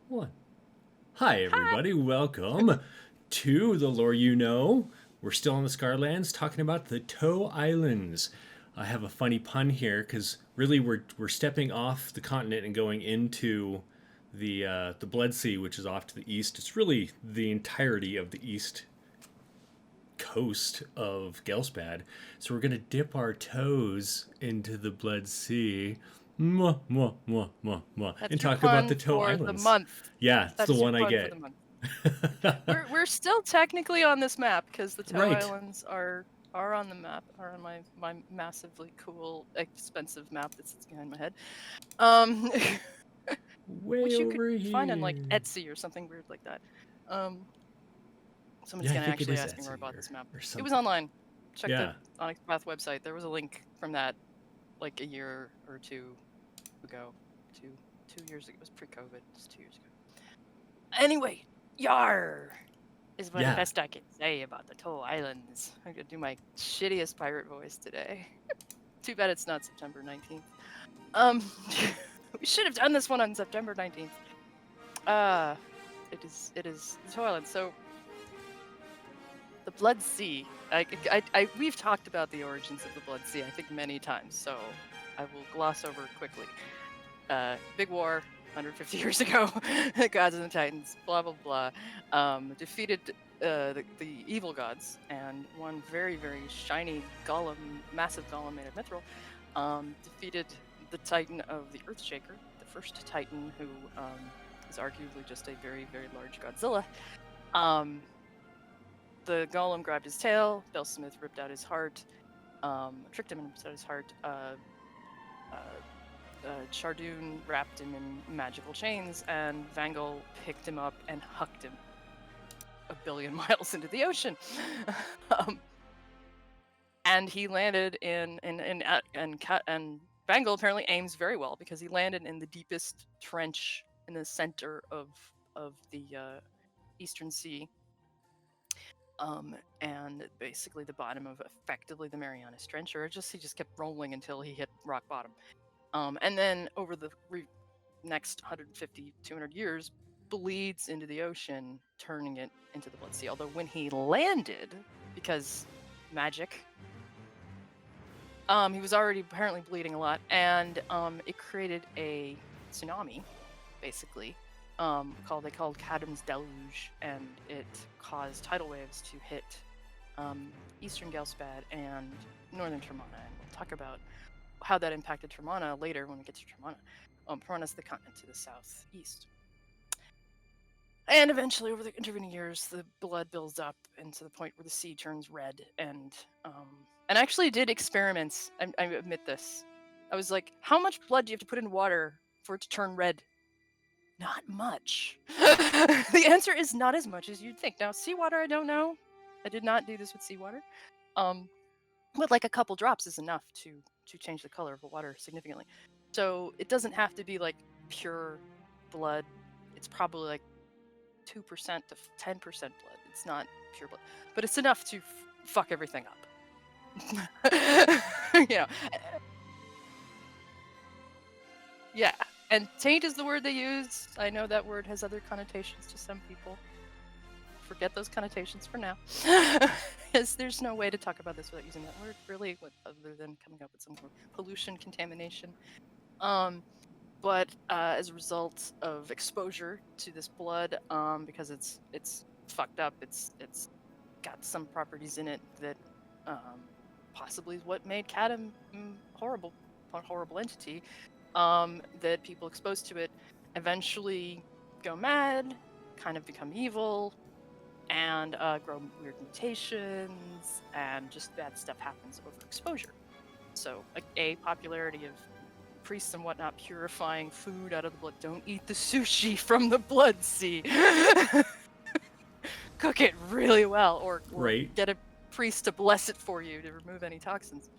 One. Hi, Hi. everybody. Welcome to the Lore You Know. We're still on the Scarlands talking about the Toe Islands. I have a funny pun here because really we're stepping off the continent and going into the Blood Sea, which is off to the east. It's really the entirety of the east coast of Ghelspad. So we're gonna dip our toes into the Blood Sea. Mwah, mwah, mwah, mwah, mwah, and That's your talk about the pun Toe for the Islands. month. Yeah, it's the That's your one I pun for get. the month. We're still technically on this map because the Toe Right. Islands are on the map, are on my massively cool, expensive map that sits behind my head. Um, Way which you could over find on like here. Etsy or something weird like that. Um, Somebody's Yeah, I gonna think it actually is ask me more Etsy about this map. or It was something. online. Check the Yeah. Onyx Path website. There was a link from that like a year or two ago. Two years ago. It was pre-COVID. It's 2 years ago. Anyway, yar is what the Yeah. best I can say about the Toe Islands. I'm gonna do my shittiest pirate voice today. Too bad it's not September 19th. Um, we should have done this one on September 19th. It is the Toe Islands. So the Blood Sea. We've talked about the origins of the Blood Sea, I think, many times. So I will gloss over it quickly. Big war, 150 years ago, the gods and the titans, blah blah blah, defeated the evil gods, and one very very shiny golem, massive golem made of mithril, defeated the titan of the Earthshaker, the first titan who is arguably just a very very large Godzilla. Um, the golem grabbed his tail, Belsmith ripped out his heart, tricked him and ripped out his heart. Chardoon wrapped him in magical chains, and Vangel picked him up and hucked him a billion miles into the ocean. And he landed and Vangel apparently aims very well because he landed in the deepest trench in the center of the Eastern Sea. And basically the bottom of effectively the Marianas Trench, or he just kept rolling until he hit rock bottom. And then over the next 150, 200 years, bleeds into the ocean, turning it into the Blood Sea. Although when he landed, because magic, he was already apparently bleeding a lot, and it created a tsunami, basically, called Kadum's Deluge, and it caused tidal waves to hit eastern Ghelspad and northern Termana, and we'll talk about how that impacted Termana later when we get to Termana. Termana's the continent to the southeast. And eventually, over the intervening years, the blood builds up and to the point where the sea turns red. And I actually did experiments. I admit this. I was like, how much blood do you have to put in water for it to turn red? Not much. The answer is not as much as you'd think. Now, seawater, I don't know. I did not do this with seawater. But like a couple drops is enough to change the color of the water significantly. So it doesn't have to be like pure blood. It's probably like 2% to 10% blood. It's not pure blood, but it's enough to fuck everything up. You know, yeah. And taint is the word they use. I know that word has other connotations to some people. Forget those connotations for now. Because there's no way to talk about this without using that word, really, other than coming up with some sort of pollution, contamination. But as a result of exposure to this blood, because it's fucked up, it's got some properties in it that possibly is what made Kadum a horrible entity. That people exposed to it eventually go mad, kind of become evil, and grow weird mutations, and just bad stuff happens over exposure. So a popularity of priests and whatnot purifying food out of the blood. Don't eat the sushi from the Blood Sea. Cook it really well, or Right. get a priest to bless it for you to remove any toxins.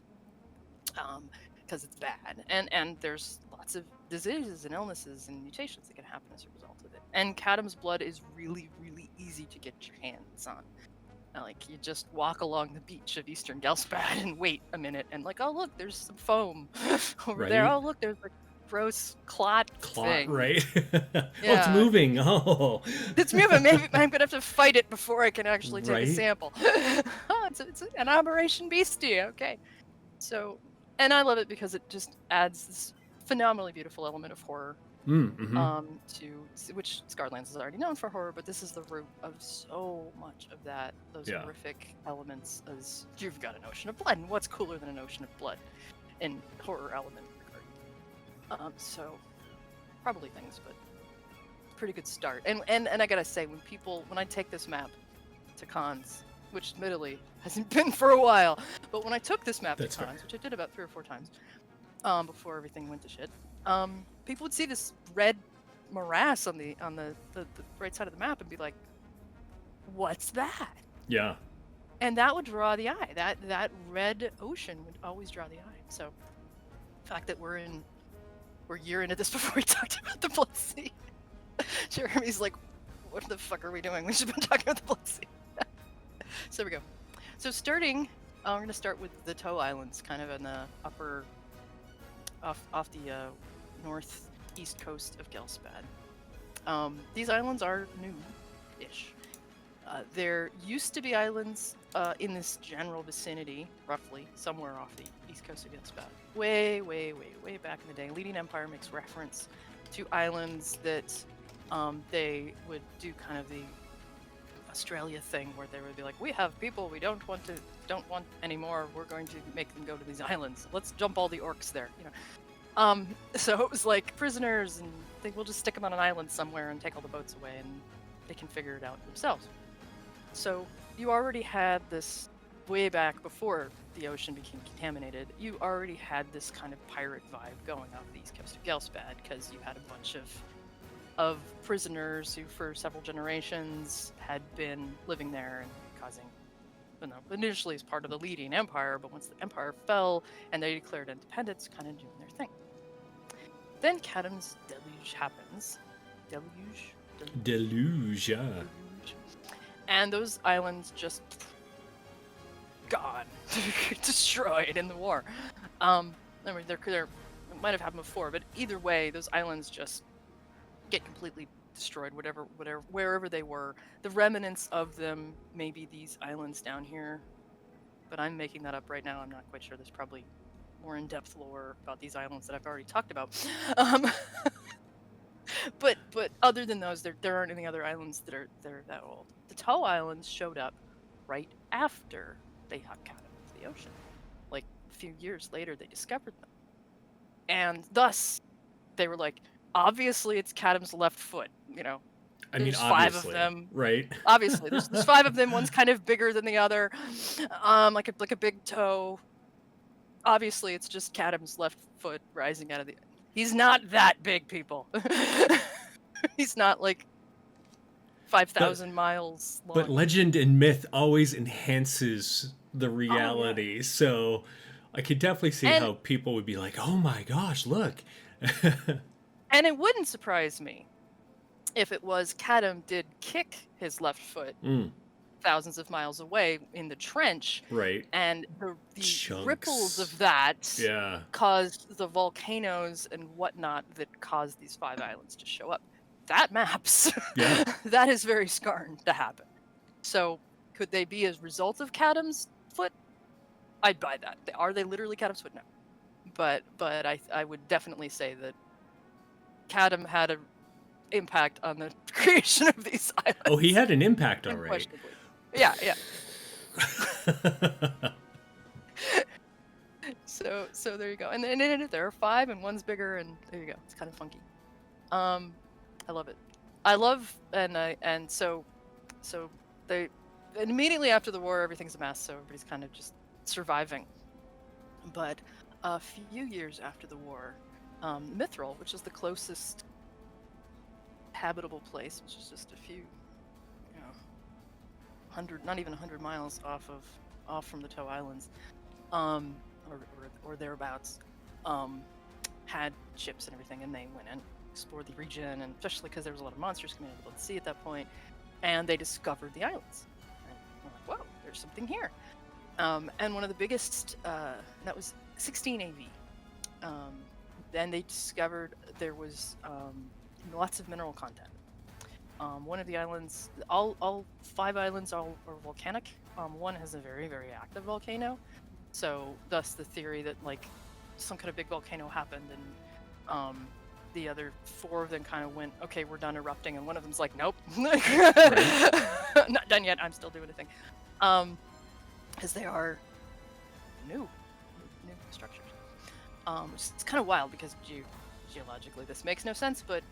Because it's bad, and there's lots of diseases and illnesses and mutations that can happen as a result of it. And Kadum's blood is really, really easy to get your hands on. Like, you just walk along the beach of Eastern Ghelspad and wait a minute, and like, oh look, there's some foam over there. Right. Oh look, there's like gross clot thing. Right? Oh, Yeah. it's moving. Oh. It's moving. Maybe I'm gonna have to fight it before I can actually take a Right? sample. Oh, it's an aberration beastie. Okay. So, and I love it because it just adds this phenomenally beautiful element of horror. To which Scarlands is already known for horror, but this is the root of so much of that. Those Yeah. horrific elements, as you've got an ocean of blood, and what's cooler than an ocean of blood in horror element regard? So probably things, but pretty good start. And I gotta say, when I take this map to cons, which admittedly hasn't been for a while, but when I took this map That's to cons, fair. which I did about 3 or 4 times, before everything went to shit, people would see this red morass on the right side of the map and be like, "What's that?" Yeah. And that would draw the eye. That red ocean would always draw the eye. So, the fact that we're a year into this before we talked about the Blood Sea. Jeremy's like, "What the fuck are we doing? We should have been talking about the Blood Sea." So there we go. So starting, we're gonna start with the Toe Islands, kind of in the upper, off the northeast coast of Ghelspad. These islands are new-ish. There used to be islands in this general vicinity, roughly, somewhere off the east coast of Ghelspad. Way, way, way, way back in the day. Leading Empire makes reference to islands that they would do kind of the Australia thing, where they would be like, "We have people we don't want anymore. We're going to make them go to these islands. Let's dump all the orcs there." So it was like prisoners, and we'll just stick them on an island somewhere and take all the boats away, and they can figure it out themselves. So you already had this way back before the ocean became contaminated. You already had this kind of pirate vibe going off the east coast of Ghelspad, because you had a bunch of prisoners who, for several generations, had been living there and causing, initially as part of the leading empire, but once the empire fell and they declared independence, kind of doing their thing. Then Kadum's deluge happens. Deluge, yeah. Deluge. And those islands just gone, destroyed in the war. I mean, it might have happened before, but either way, those islands just get completely destroyed, wherever they were. The remnants of them may be these islands down here, but I'm making that up right now. I'm not quite sure. There's probably more in-depth lore about these islands that I've already talked about. But other than those, there aren't any other islands that are that old. The Toe Islands showed up right after they got cut out of the ocean. Like a few years later, they discovered them, and thus they were like, obviously it's Kadum's left foot. I mean, There's obviously, 5 of them. right? Obviously, there's 5 of them. One's kind of bigger than the other, like a big toe. Obviously, it's just Kadum's left foot rising out of the. He's not that big, people. He's not like 5,000 miles long. But legend and myth always enhances the reality, Oh, yeah. so I could definitely see how people would be like, "Oh my gosh, look!" And it wouldn't surprise me if it was Kadum did kick his left foot thousands of miles away in the trench, right? And the Chunks. Ripples of that Yeah. caused the volcanoes and whatnot that caused these 5 islands to show up. That maps. Yeah. That is very scarn to happen. So could they be as a result of Kadum's foot? I'd buy that. Are they literally Kadum's foot? No. But I would definitely say that Kadum had an impact on the creation of these islands. Oh, he had an impact already. Yeah. So there you go. And then there are 5 and one's bigger, and there you go. It's kind of funky. I love it. I love and so they, and immediately after the war, everything's a mess, so everybody's kind of just surviving. But a few years after the war, Mithril, which is the closest habitable place, which is just a few, 100, not even 100 miles off from the Toe Islands, or thereabouts, had ships and everything, and they went and explored the region, and especially because there was a lot of monsters coming out of the sea at that point, and they discovered the islands. And we're like, whoa, there's something here. And one of the biggest, that was 16 AV. then they discovered there was lots of mineral content. One of the islands, all 5 islands are volcanic. One has a very, very active volcano. So thus the theory that like some kind of big volcano happened, and the other 4 of them kind of went, okay, we're done erupting, and one of them's like, nope, not done yet. I'm still doing the thing, because they are new structures. It's kind of wild because geologically this makes no sense, but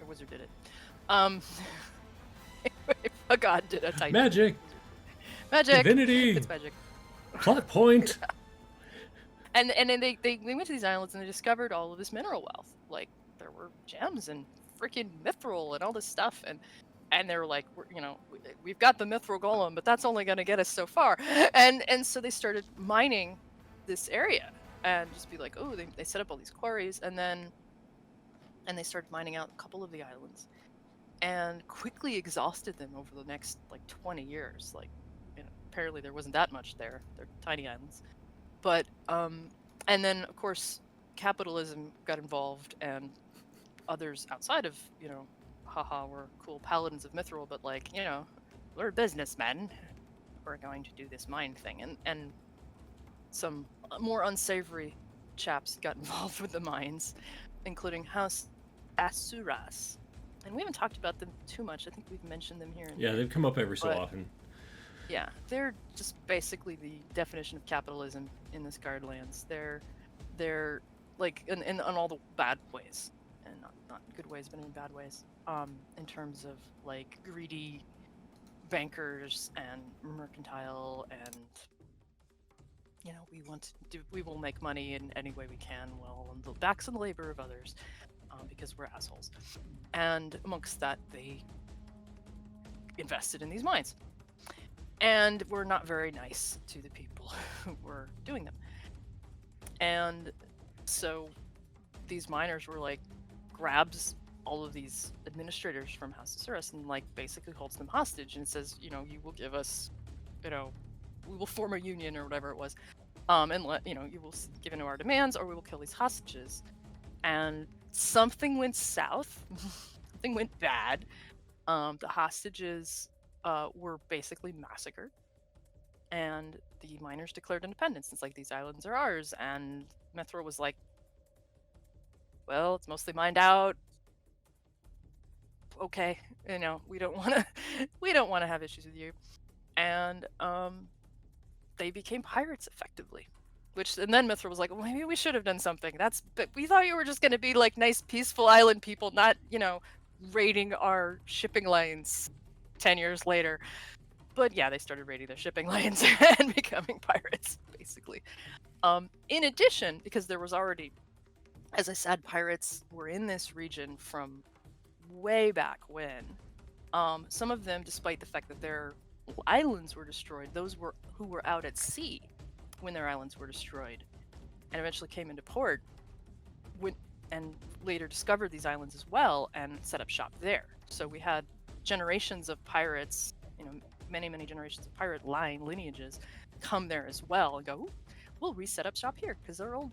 a wizard did it. If a god did a Titan. Magic. Divinity. It's magic. Plot point. And then they went to these islands and they discovered all of this mineral wealth. Like there were gems and freaking mithril and all this stuff, and they were like, we've got the mithril golem, but that's only going to get us so far. And so they started mining this area and just be like, oh, they set up all these quarries, and they started mining out a couple of the islands and quickly exhausted them over the next like 20 years. Like, apparently there wasn't that much there. They're tiny islands. But, and then of course, capitalism got involved, and others outside of, we're cool paladins of mithril, but like, we're businessmen. We're going to do this mine thing. And some more unsavory chaps got involved with the mines, including House Asuras. And we haven't talked about them too much. I think we've mentioned them here. Yeah, they've come up every so often. Yeah, they're just basically the definition of capitalism in the Scarredlands. They're like in all the bad ways, and not good ways, but in bad ways. In terms of like greedy bankers and mercantile, and we will make money in any way we can, well, on the backs and the labor of others, because we're assholes. And amongst that, they invested in these mines. And we're not very nice to the people who were doing them. And so these miners were like, grabs all of these administrators from House Asuras and like basically holds them hostage and says, you will give us, we will form a union or whatever it was, and you will give in to our demands, or we will kill these hostages. And something went south. Something went bad. The hostages were basically massacred, and the miners declared independence. It's like, these islands are ours, and Mithril was like, well, it's mostly mined out. Okay, we don't want to have issues with you. And they became pirates effectively. And then Mithril was like, well, maybe we should have done something. But we thought you were just going to be like nice, peaceful island people, not, raiding our shipping lanes 10 years later. But yeah, they started raiding their shipping lanes and becoming pirates, basically. In addition, because there was already, as I said, pirates were in this region from way back when. Some of them, despite the fact that their islands were destroyed, those who were out at sea when their islands were destroyed and eventually came into port, and later discovered these islands as well and set up shop there. So we had generations of pirates, many generations of pirate lineages come there as well and go, ooh, we'll reset up shop here because our old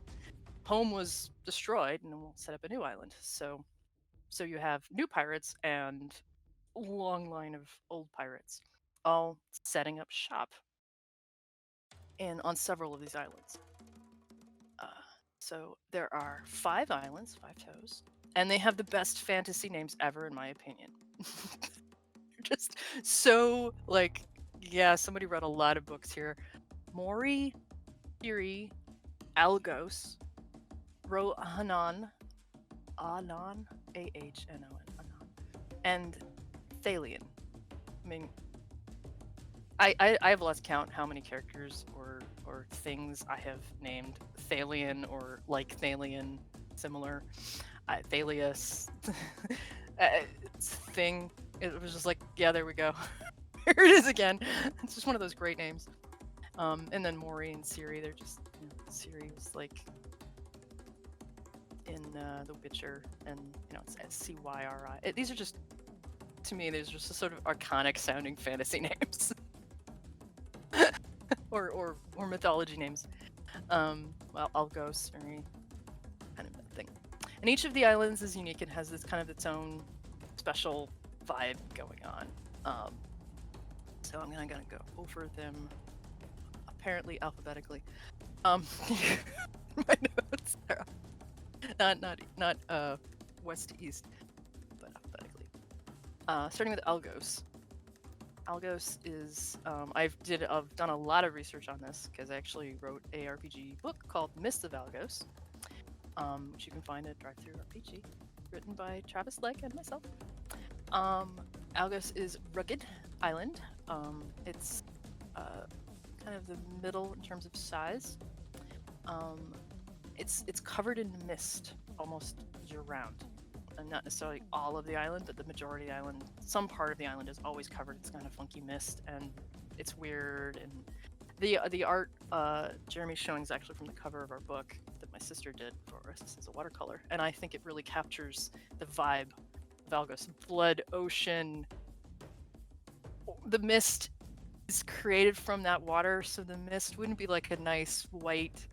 home was destroyed, and then we'll set up a new island. So you have new pirates and a long line of old pirates all setting up shop on several of these islands. So there are 5 islands, 5 toes, and they have the best fantasy names ever, in my opinion. Just so, like, yeah, somebody wrote a lot of books here. Mori, Kiri, Algos, Rohanon, Ahnon, A-H-N-O-N, Ahnon, and Thalion. I mean, I have lost count how many characters or things I have named Thalion, or like Thalion, similar. Thalius. Thing. It was just like, yeah, there we go. Here it is again. It's just one of those great names. And then Mori and Ciri, they're just, Ciri was like in The Witcher, and it's C-Y-R-I. These are just, to me, these are just sort of archonic sounding fantasy names. or mythology names. Well, Algos, thing. And each of the islands is unique and has this kind of its own special vibe going on. So I'm gonna go over them apparently alphabetically. My notes are not west to east, but alphabetically. Starting with Algos. Algos is I've done a lot of research on this because I actually wrote a RPG book called Mists of Algos, which you can find at DriveThru RPG, written by Travis Legg and myself. Algos is rugged island. It's kind of the middle in terms of size. It's covered in mist almost year round. And not necessarily all of the island, but the majority of the island, some part of the island is always covered. It's kind of funky mist, and it's weird. And the art Jeremy's showing is actually from the cover of our book that my sister did for us as a watercolor, and I think it really captures the vibe of Algos. Blood ocean. The mist is created from that water, so the mist wouldn't be like a nice white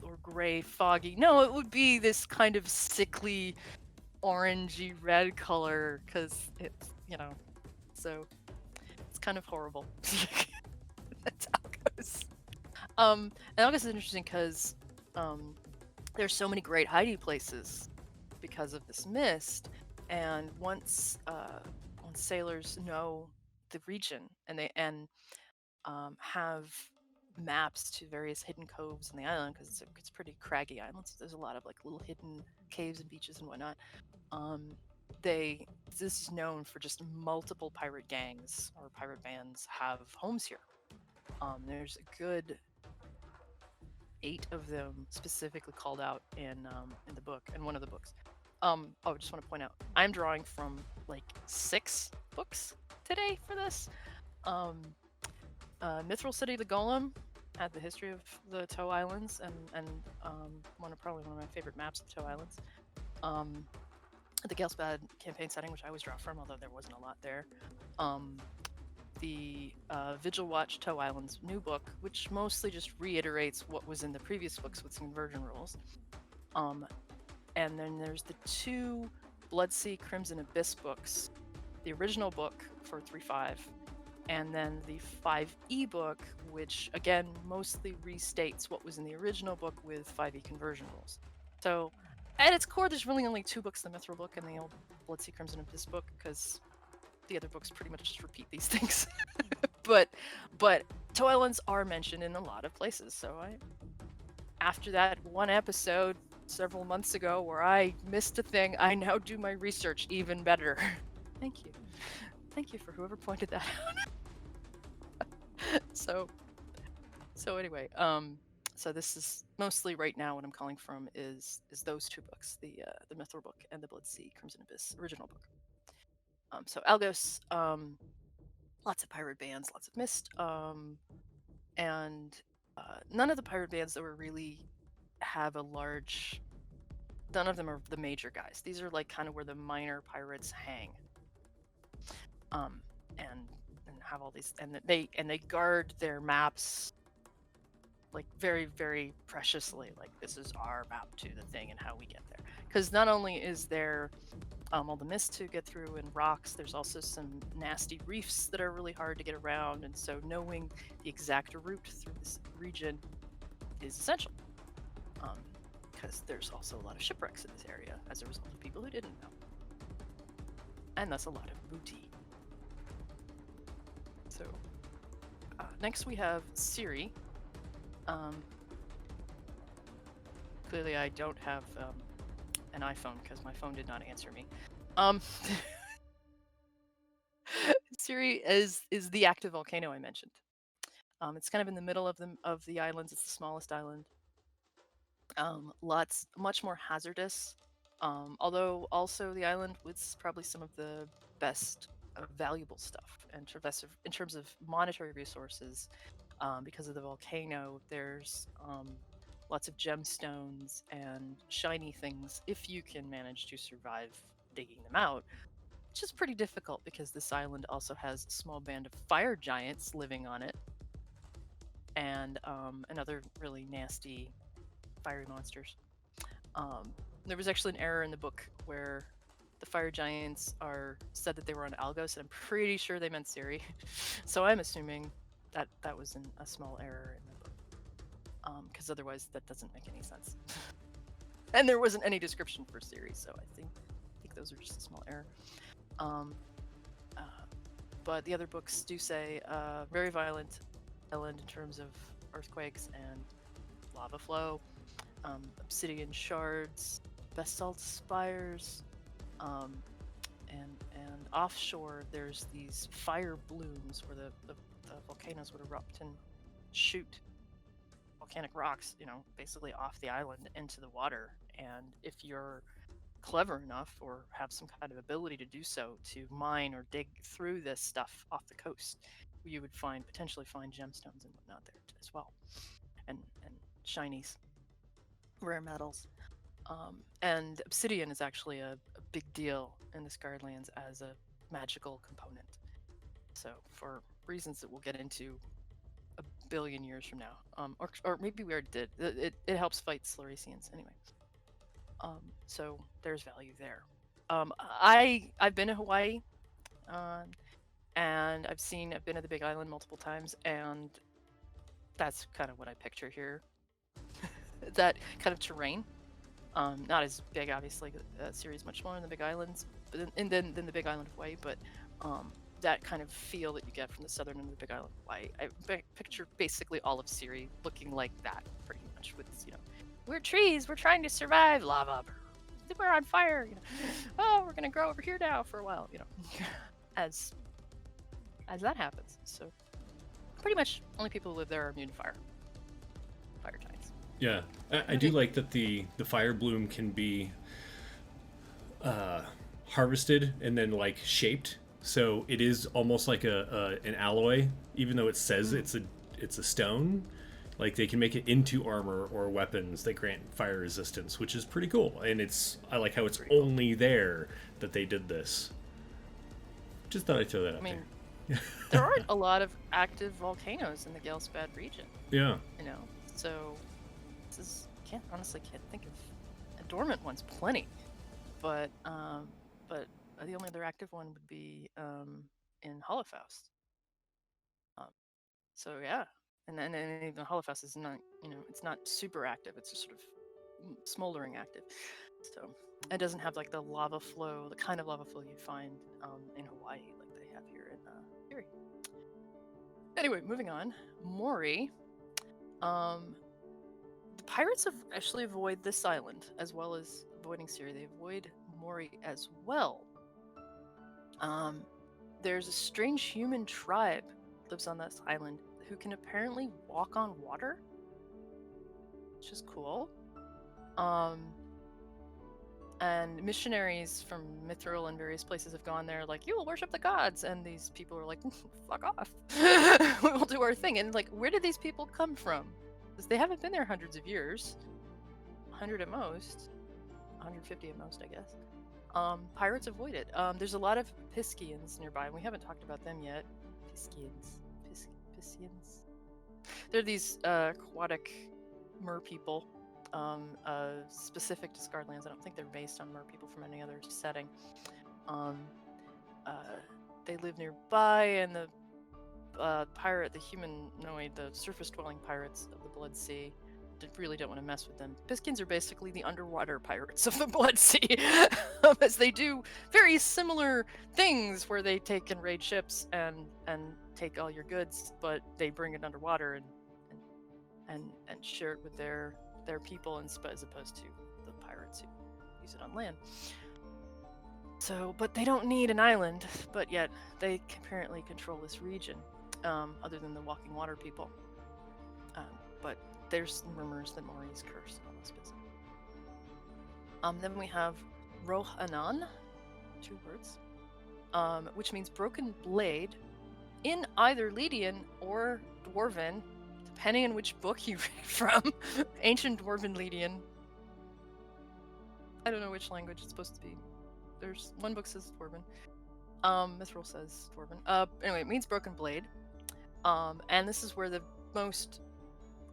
or gray foggy. No, it would be this kind of sickly orangey red color because it's, so it's kind of horrible. That's Algos. And Algos is interesting because there's so many great hiding places because of this mist, and once sailors know the region and they have maps to various hidden coves in the island, because it's a pretty craggy island, so there's a lot of like little hidden caves and beaches and whatnot. This is known for just multiple pirate gangs or pirate bands have homes here. There's a good 8 of them specifically called out in the book, in one of the books. I just want to point out, I'm drawing from like 6 books today for this. Mithril City, the Golem had the history of the Toe Islands, and probably one of my favorite maps of the Toe Islands. The Ghelspad campaign setting, which I always draw from, although there wasn't a lot there. The Vigil Watch Toe Islands new book, which mostly just reiterates what was in the previous books with some conversion rules. And then there's the 2 Bloodsea Crimson Abyss books, the original book for 3.5, and then the 5e book, which again mostly restates what was in the original book with 5e conversion rules. So at its core, there's really only 2 books, the Mithril book and the old Bloodsea Crimson Abyss book, because the other books pretty much just repeat these things. but Toe Islands are mentioned in a lot of places. So after that one episode several months ago where I missed a thing, I now do my research even better. Thank you for whoever pointed that out. so anyway, so this is mostly right now what I'm calling from is those 2 books, the Mithril book and the Bloodsea Crimson Abyss original book. So Algos, lots of pirate bands, lots of mist, and none of the pirate bands that were really have a large. None of them are the major guys. These are like kind of where the minor pirates hang, and have all these, and they guard their maps like very, very preciously. Like, this is our map to the thing and how we get there. Because not only is there all the mist to get through and rocks, there's also some nasty reefs that are really hard to get around, and so knowing the exact route through this region is essential. Because there's also a lot of shipwrecks in this area as a result of people who didn't know. And that's a lot of booty. So, next we have Siri. Clearly I don't have an iPhone because my phone did not answer me. Siri is the active volcano I mentioned. It's kind of in the middle of the islands. It's the smallest island. Much more hazardous. Although also the island with probably some of the best valuable stuff in terms of monetary resources. Because of the volcano, there's lots of gemstones and shiny things if you can manage to survive digging them out, which is pretty difficult because this island also has a small band of fire giants living on it, and other really nasty fiery monsters. There was actually an error in the book where the fire giants said that they were on Algos, and I'm pretty sure they meant Siri. So I'm assuming that that was a small error in the book, because otherwise that doesn't make any sense. And there wasn't any description for Siri, so I think those are just a small error. But the other books do say very violent island in terms of earthquakes and lava flow, obsidian shards, basalt spires, and offshore there's these fire blooms where the volcanoes would erupt and shoot volcanic rocks, basically off the island into the water. And if you're clever enough or have some kind of ability to do so, to mine or dig through this stuff off the coast, you would potentially find gemstones and whatnot there as well, and shinies, rare metals. And obsidian is actually a big deal in the Scarlands as a magical component. So for reasons that we'll get into a billion years from now, or maybe we already did, it helps fight Sluricians anyway. So there's value there. I've been to Hawaii, and I've been at the Big Island multiple times, and that's kind of what I picture here. That kind of terrain. Not as big, obviously. The series much smaller than the Big Islands, than the Big Island of Hawaii, but that kind of feel that you get from the southern end of the Big Island of Hawaii. I picture basically all of Siri looking like that, pretty much, with we're trees, we're trying to survive, lava, we're on fire, oh, we're gonna grow over here now for a while, as that happens. So pretty much only people who live there are immune to fire giants. Yeah, I do like that the fire bloom can be harvested and then like shaped, so it is almost like an alloy, even though it says it's a stone. Like they can make it into armor or weapons that grant fire resistance, which is pretty cool. And I like how it's only there that they did this. Just thought I'd throw that out there. There aren't a lot of active volcanoes in the Ghelspad region. Yeah. So this is can't think of a dormant one's plenty, but the only other active one would be in Holofaust. So yeah. And then even Holofaust is not, it's not super active. It's just sort of smoldering active. So it doesn't have like the lava flow, the kind of lava flow you'd find in Hawaii, like they have here in Erie. Anyway, moving on. Mori. The pirates actually avoid this island as well as avoiding Siri. They avoid Mori as well. There's a strange human tribe that lives on this island who can apparently walk on water, which is cool. And missionaries from Mithril and various places have gone there, like, you will worship the gods, and these people are like, fuck off. We will do our thing. And like, where did these people come from? Because they haven't been there hundreds of years. 100 at most, 150 at most, I guess. Pirates avoid it. There's a lot of Piscians nearby, and we haven't talked about them yet. Piscians. They're these aquatic mer people, specific to Scarlands. I don't think they're based on mer people from any other setting. They live nearby, and the the surface-dwelling pirates of the Blood Sea really don't want to mess with them. Piscians are basically the underwater pirates of the Blood Sea, as they do very similar things where they take and raid ships and take all your goods, but they bring it underwater and share it with their people, as opposed to the pirates who use it on land. So, but they don't need an island, but yet they apparently control this region, other than the walking water people. But there's rumors that Mori's cursed and all this business. Then we have Rohanan, 2 words, which means broken blade, in either Lydian or Dwarven, depending on which book you read from. Ancient Dwarven Lydian. I don't know which language it's supposed to be. There's one book says Dwarven. Mithril says Dwarven. Anyway, it means broken blade. And this is where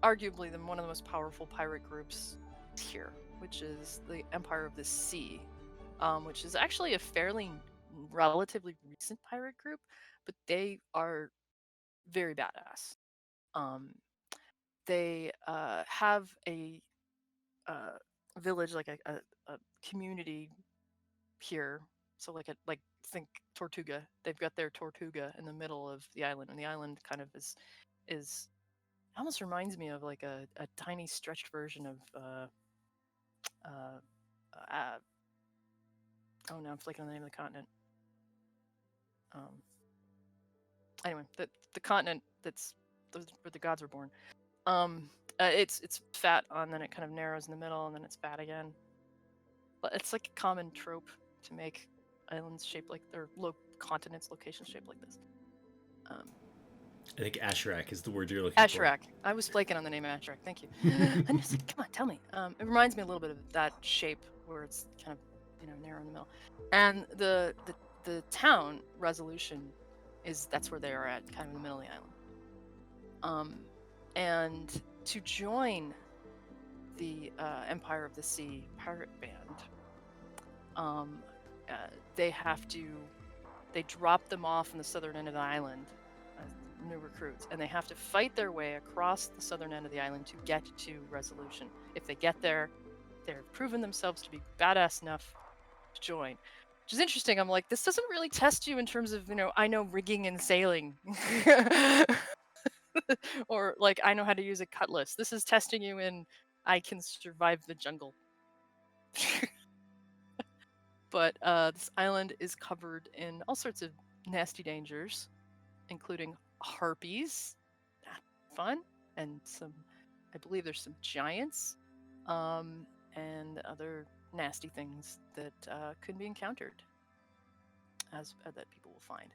arguably one of the most powerful pirate groups is here. which is the Empire of the Sea, which is actually a fairly relatively recent pirate group, but they are very badass. They have a village, like a community here. So like think Tortuga. They've got their Tortuga in the middle of the island, and the island kind of is almost reminds me of like a tiny stretched version of oh no, I'm flaking on the name of the continent. Anyway, the continent that's where the gods were born. It's fat, and then it kind of narrows in the middle, and then it's fat again. But it's like a common trope to make islands shaped like their continents, locations shaped like this. I think Asherak is the word you're looking for. Asherak. I was flaking on the name Asherak. Thank you. I'm just like, come on, tell me. It reminds me a little bit of that shape where it's kind of narrow in the middle. And the town Resolution that's where they are at, kind of in the middle of the island. And to join the Empire of the Sea pirate band, they drop them off in the southern end of the island as new recruits, and they have to fight their way across the southern end of the island to get to Resolution. If they get there, they're proven themselves to be badass enough to join. Which is interesting. I'm like, this doesn't really test you in terms of, I know rigging and sailing. Or like, I know how to use a cutlass. This is testing you in, I can survive the jungle. But this island is covered in all sorts of nasty dangers, including harpies, fun, and I believe there's some giants, and other nasty things that could be encountered that people will find.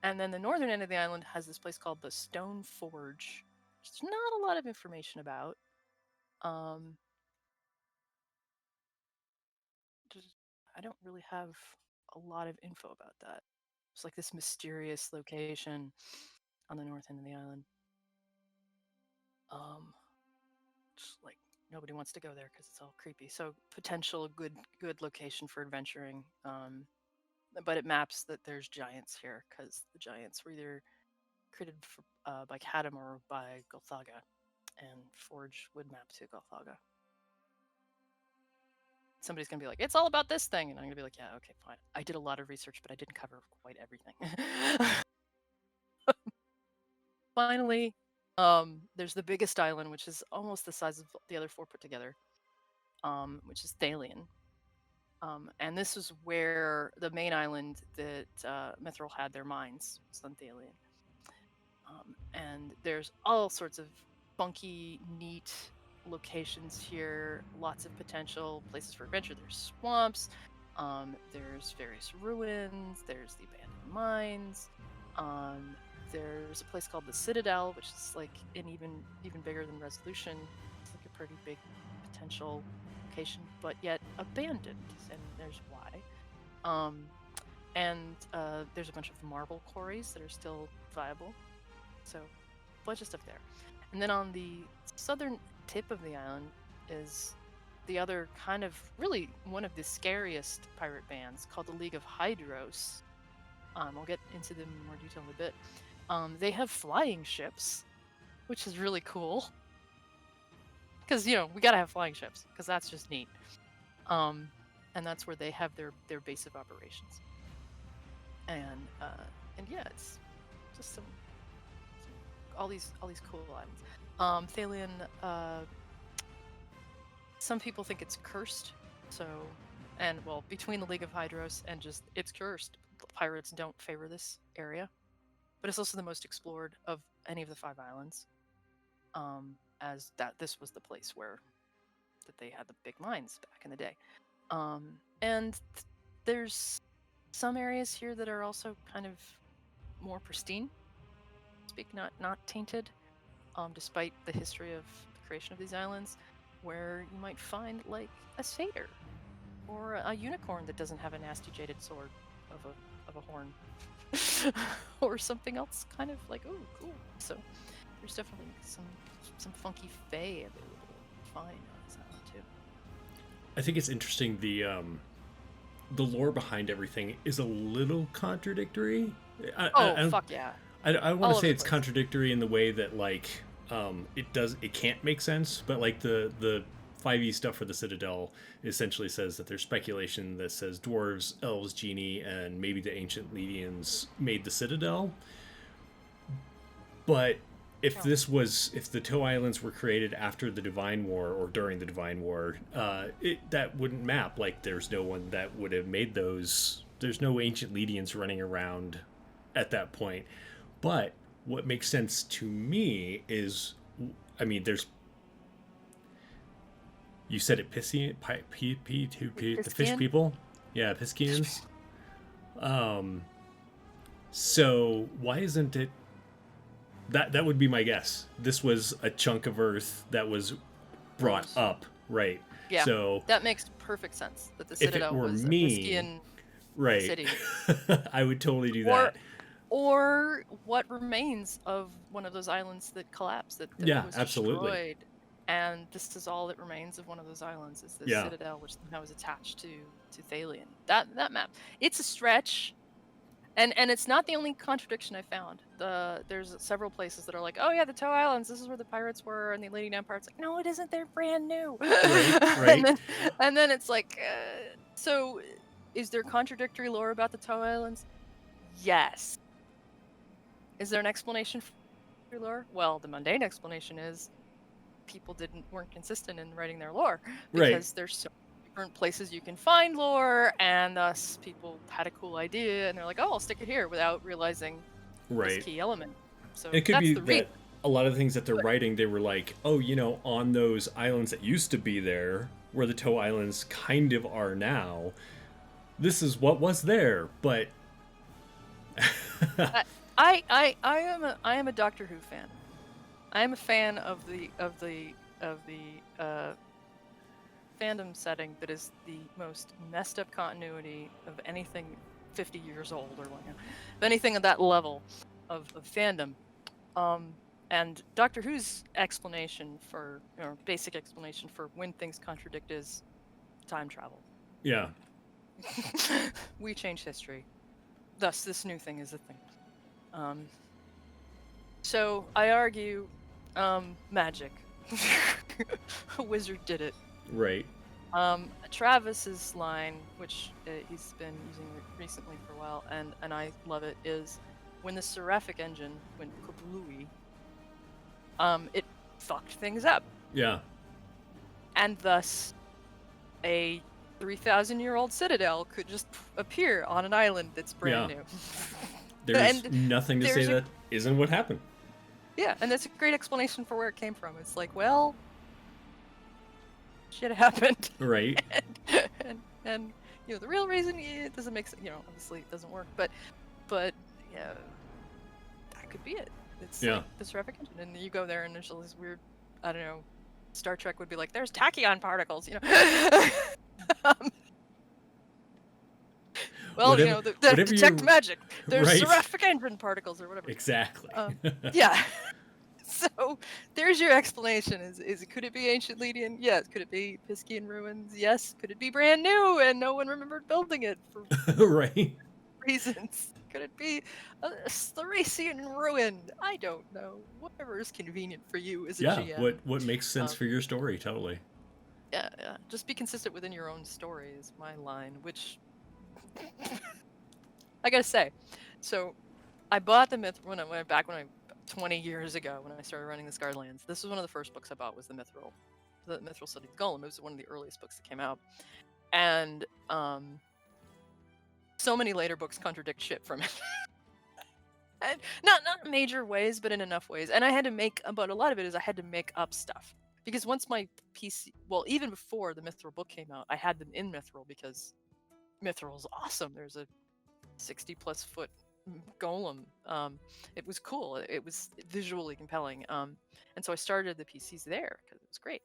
And then the northern end of the island has this place called the Stone Forge, which there's not a lot of information about. I don't really have a lot of info about that. It's like this mysterious location on the north end of the island. Just like nobody wants to go there because it's all creepy. So potential good location for adventuring. But it maps that there's giants here because the giants were either created by Kadum or by Ghelspad, and Forge would map to Ghelspad. Somebody's gonna be like, it's all about this thing, and I'm gonna be like, yeah, okay, fine. I did a lot of research, but I didn't cover quite everything. Finally, there's the biggest island, which is almost the size of the other four put together, which is Thalion. And this is where the main island that Mithril had their mines, on Thalion. And there's all sorts of funky, neat locations here, lots of potential places for adventure. There's swamps, there's various ruins, there's the abandoned mines, there's a place called the Citadel, which is like an even bigger than Resolution. It's like a pretty big potential location, but yet abandoned, and there's why. And there's a bunch of marble quarries that are still viable, so a bunch of stuff there. And then on the southern tip of the island is the other kind of really one of the scariest pirate bands called the League of Hydros. I'll get into them in more detail in a bit. They have flying ships, which is really cool. Because, we gotta have flying ships, because that's just neat. And that's where they have their base of operations. And yeah, it's just all these cool islands. Thalion, some people think it's cursed, between the League of Hydros and just it's cursed. Pirates don't favor this area, but it's also the most explored of any of the 5 islands. As this was the place that they had the big mines back in the day. And there's some areas here that are also kind of more pristine, not tainted, despite the history of the creation of these islands, where you might find like a satyr or a unicorn that doesn't have a nasty jaded sword of a horn, or something else kind of like, oh, cool. So there's definitely some funky fae available to find on this island too. I think it's interesting. The lore behind everything is a little contradictory. Fuck yeah. I want All to over say the it's place. contradictory in the way that like it can't make sense, but like the 5e stuff for the Citadel essentially says that there's speculation that says dwarves, elves, genie, and maybe the ancient Lydians made the Citadel. But if the Toe Islands were created after the Divine War or during the Divine War, that wouldn't map. Like, there's no one that would have made those. There's no ancient Lydians running around at that point. But what makes sense to me is, I mean, there's. You said it, the fish Piscian? people, yeah, Piscians. So why isn't it? That would be my guess. This was a chunk of Earth that was brought up, right? Yeah. So that makes perfect sense. That the if it Citadel were was me, a Piscian right, city. I would totally do that. Or what remains of one of those islands that collapsed, that Yeah, was absolutely. destroyed. And this is all that remains of one of those islands, is the Yeah. Citadel, which now is attached to Thalian. That map. It's a stretch. And it's not the only contradiction I found. There's several places that are like, oh yeah, the Toe Islands, this is where the pirates were, and the Lady Empire. It's like, no, it isn't. They're brand new. Right. and then it's like, so is there contradictory lore about the Toe Islands? Yes. Is there an explanation for lore? Well, the mundane explanation is people weren't consistent in writing their lore, because there's so different places you can find lore, and thus people had a cool idea and they're like, oh, I'll stick it here, without realizing this key element. So it could that's be the that a lot of the things that they're writing, they were like, oh, on those islands that used to be there, where the Toe Islands kind of are now, this is what was there. But I am a Doctor Who fan. I am a fan of the fandom setting that is the most messed up continuity of anything 50 years old, or of anything at that level of fandom. And Doctor Who's explanation for, or basic explanation for when things contradict, is time travel. Yeah. We change history. Thus, this new thing is a thing. So I argue, magic. A wizard did it. Right. Travis's line, which he's been using recently for a while, and I love it, is when the Seraphic engine went kablooey, it fucked things up. Yeah. And thus, a 3,000-year-old citadel could just appear on an island that's brand new. There's nothing to say that isn't what happened. Yeah, and that's a great explanation for where it came from. It's like, well, shit happened. Right. and the real reason, it doesn't make sense. Obviously it doesn't work, but yeah, that could be it. It's like the Seraphic engine, and you go there and there's all this weird, I don't know, Star Trek would be like, there's tachyon particles, Well, detect magic. There's Seraphic engine particles, or whatever. Exactly. Yeah. So there's your explanation. Could it be ancient Lydian? Yes. Could it be Piscian ruins? Yes. Could it be brand new and no one remembered building it for reasons? Could it be a Thracian ruin? I don't know. Whatever is convenient for you as a GM. Yeah. What makes sense for your story? Totally. Yeah. Just be consistent within your own story is my line, which I gotta say. So I bought the myth when I went back 20 years ago when I started running the Scarlands. This was one of the first books I bought, was the Mithril Study of Golem. It was one of the earliest books that came out, and so many later books contradict shit from it. And not major ways, but in enough ways. And I had to but a lot of it is I had to make up stuff, because once my PC, well, even before the Mithril book came out, I had them in Mithril because Mithril's awesome. There's a 60+ foot golem. It was cool. It was visually compelling. And so I started the PCs there because it was great.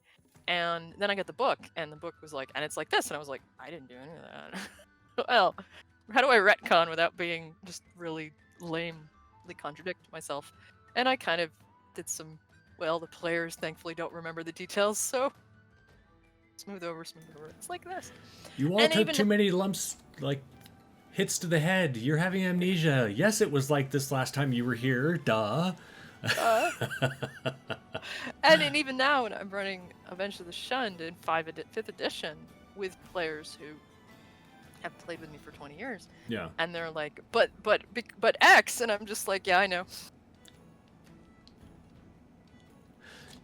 And then I got the book, and the book was like, and it's like this, and I was like, I didn't do any of that. Well, how do I retcon without being just really lamely contradict myself? And I kind of did some. Well, the players thankfully don't remember the details, so Smooth over, smooth over. It's like this. You all And took even too many lumps, like hits to the head. You're having amnesia. Yes, it was like this last time you were here. Duh. and even now, when I'm running Avenged of the Shunned in 5th edition with players who have played with me for 20 years, Yeah. and they're like, but X, and I'm just like, yeah, I know.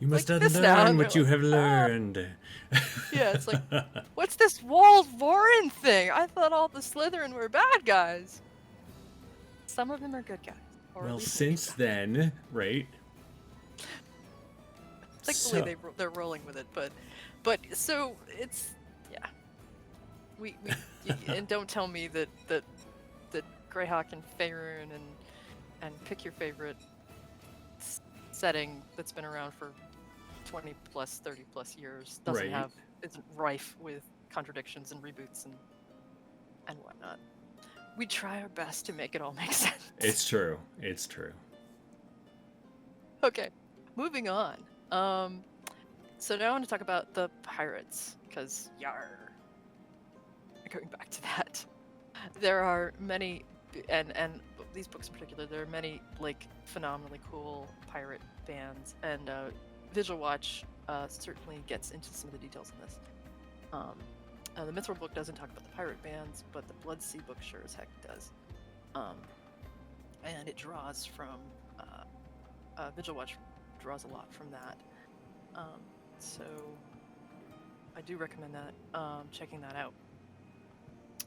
You must Like this now, unlearn and what they're you like, have learned. Yeah, it's like, what's this Walled Vorin thing? I thought all the Slytherin were bad guys. Some of them are good guys. Or at Well, least since then, right? thankfully they're rolling with it, but so it's yeah. We and don't tell me that Greyhawk and Faerun and pick your favorite setting that's been around for 20 plus 30 plus years isn't rife with contradictions and reboots and whatnot. We try our best to make it all make sense. It's true. It's true. Okay, moving on. So now I want to talk about the pirates, because yar. Going back to that, there are many, and these books in particular, there are many like phenomenally cool pirate bands, and Vigil Watch certainly gets into some of the details in this. The Mithril book doesn't talk about the pirate bands, but the Bloodsea book sure as heck does. And it draws from Vigil Watch draws a lot from that. So I do recommend that checking that out.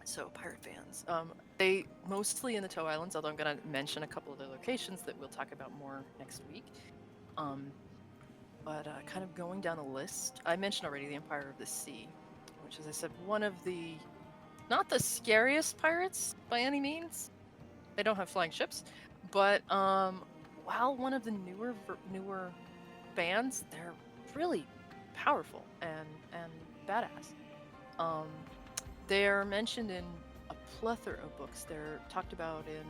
So pirate bands, they mostly in the Toe Islands, although I'm going to mention a couple of the locations that we'll talk about more next week. But kind of going down the list, I mentioned already the Empire of the Sea, which, as I said, one of the not the scariest pirates by any means. They don't have flying ships, but while one of the newer bands, they're really powerful and badass. They're mentioned in a plethora of books. They're talked about in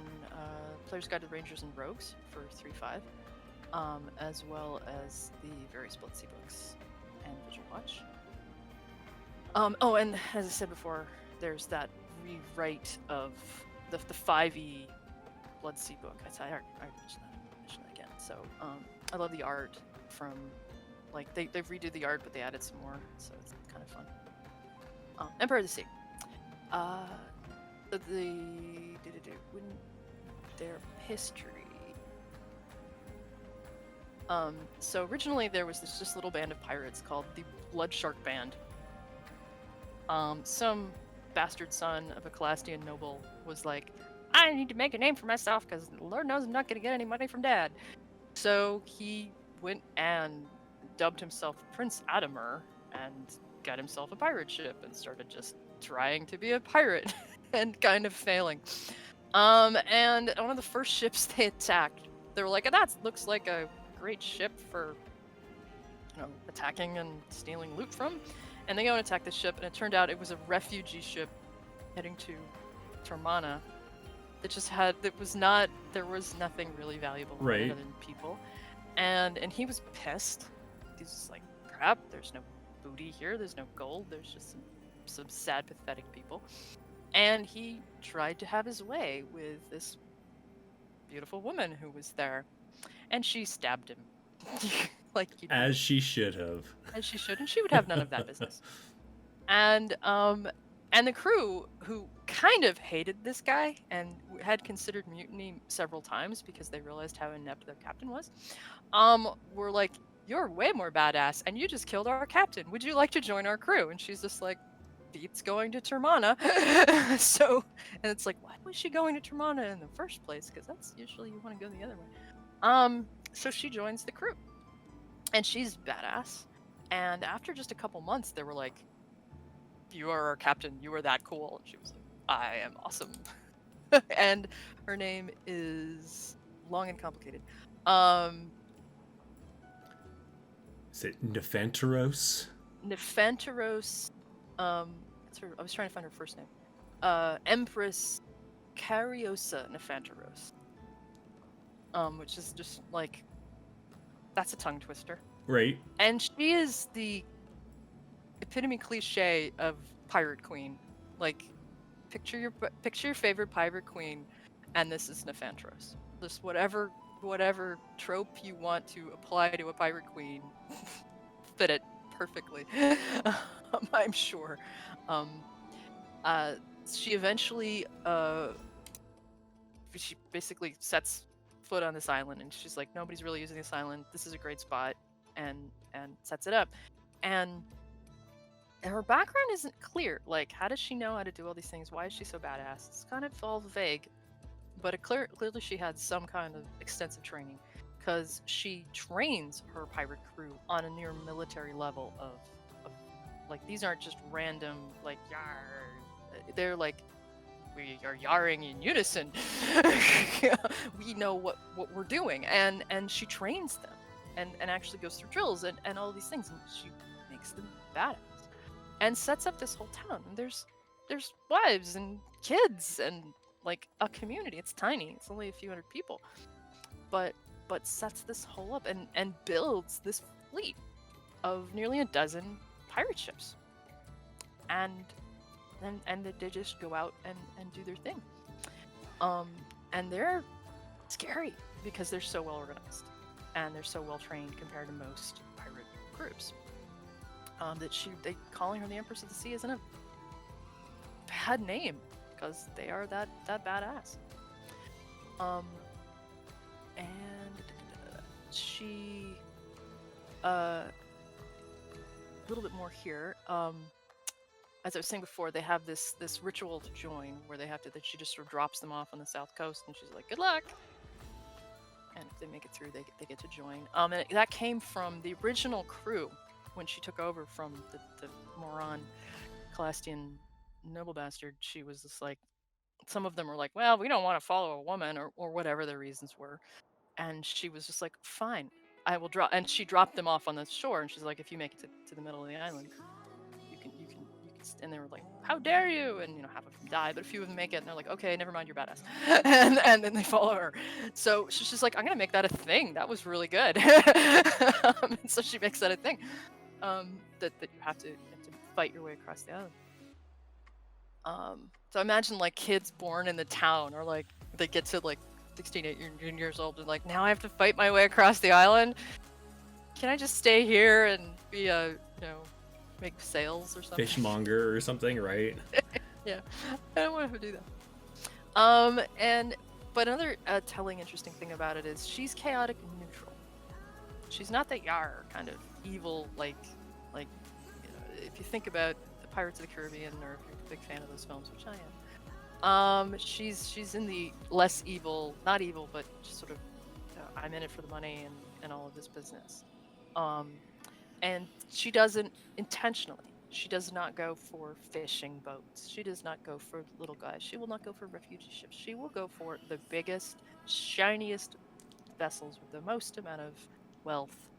Player's Guide to Rangers and Rogues for 3.5, as well as the various Bloodsea books and Vigil Watch. Oh, and as I said before, there's that rewrite of the 5e Bloodsea book. I already mentioned that again. So I love the art from, like, they've redid the art, but they added some more, so it's kind of fun. Empire of the Sea. Their history. So originally there was this just little band of pirates called the Blood Shark Band. Some bastard son of a Calastian noble was like, I need to make a name for myself because Lord knows I'm not going to get any money from Dad. So he went and dubbed himself Prince Adamer and got himself a pirate ship and started just trying to be a pirate and kind of failing. And one of the first ships they attacked, they were like, that looks like a great ship for, attacking and stealing loot from. And they go and attack the ship, and it turned out it was a refugee ship heading to Termana. That just had, there was nothing really valuable on it other than people. And he was pissed. He was just like, crap, there's no booty here, there's no gold, there's just some sad, pathetic people. And he tried to have his way with this beautiful woman who was there. And she stabbed him. Like as she should have. As she should, and she would have none of that business. And the crew, who kind of hated this guy and had considered mutiny several times because they realized how inept their captain was, were like, you're way more badass, and you just killed our captain. Would you like to join our crew? And she's just like, beats going to Termana. So, and it's like, why was she going to Termana in the first place? Because that's usually you want to go the other way. So she joins the crew, and she's badass. And after just a couple months, they were like, you are our captain. You are that cool. And she was like, I am awesome. And her name is long and complicated. Is it Nephanteros? Nephanteros. I was trying to find her first name. Empress Cariosa Nephanteros. Which is just like, that's a tongue twister. Right. And she is the epitome cliche of pirate queen. Like, picture your favorite pirate queen, and this is Nephantros. Just whatever trope you want to apply to a pirate queen, fit it perfectly. I'm sure. Um, she eventually she basically sets foot on this island, and she's like, nobody's really using this island. This is a great spot, and sets it up. And her background isn't clear. Like, how does she know how to do all these things? Why is she so badass? It's kind of all vague, but clearly she had some kind of extensive training, because she trains her pirate crew on a near military level of like, these aren't just random like yar. They're like, we are yarring in unison. We know what we're doing, and she trains them, and actually goes through drills and all these things, and she makes them badass, and sets up this whole town. And there's wives and kids and like a community. It's tiny. It's only a few hundred people, but sets this whole up and builds this fleet of nearly a dozen pirate ships, and they just go out and do their thing. And they're scary because they're so well organized and they're so well trained compared to most pirate groups. They calling her the Empress of the Sea isn't a bad name, because they are that badass. And she a little bit more here. As I was saying before, they have this ritual to join where they have to. That she just sort of drops them off on the south coast, and she's like, "Good luck." And if they make it through, they get to join. And that came from the original crew when she took over from the moron Calastian noble bastard. She was just like, some of them were like, "Well, we don't want to follow a woman," or whatever their reasons were, and she was just like, "Fine, I will drop." And she dropped them off on the shore, and she's like, "If you make it to the middle of the island, you can." And they were like, "How dare you!" And half of them die, but a few of them make it, and they're like, "Okay, never mind, you're badass." and then they follow her. So she's just like, "I'm gonna make that a thing. That was really good." And so she makes that a thing. That you have to fight your way across the island. So imagine like kids born in the town, or like they get to like 16, 18 years old, and like, now I have to fight my way across the island. Can I just stay here and be a make sales or something? Fishmonger or something, right? Yeah, I don't want to do that. But another telling, interesting thing about it is she's chaotic and neutral. She's not that Yar kind of evil, like if you think about the Pirates of the Caribbean, or if you're a big fan of those films, which I am. She's in the less evil, not evil, but just sort of, I'm in it for the money and all of this business. And she doesn't intentionally. She does not go for fishing boats. She does not go for little guys. She will not go for refugee ships. She will go for the biggest, shiniest vessels with the most amount of wealth,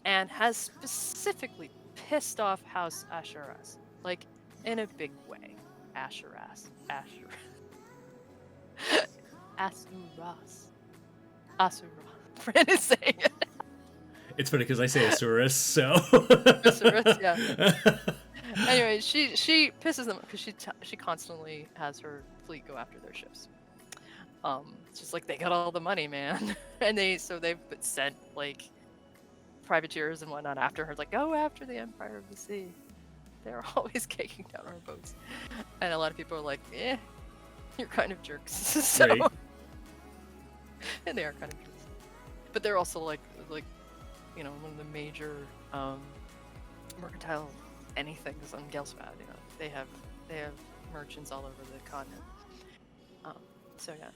and has specifically pissed off House Asheras, like, in a big way. Asheras. Fran is saying it. It's funny because I say Asurus, so. Asurus, yeah. Anyway, she pisses them because she constantly has her fleet go after their ships. It's just like, they got all the money, man, and they've sent like privateers and whatnot after her, like, go after the Empire of the Sea. They're always kicking down our boats, and a lot of people are like, you're kind of jerks. So, right. And they are kind of jerks, but they're also like one of the major mercantile anythings on Ghelspad. They have merchants all over the continent. So yeah,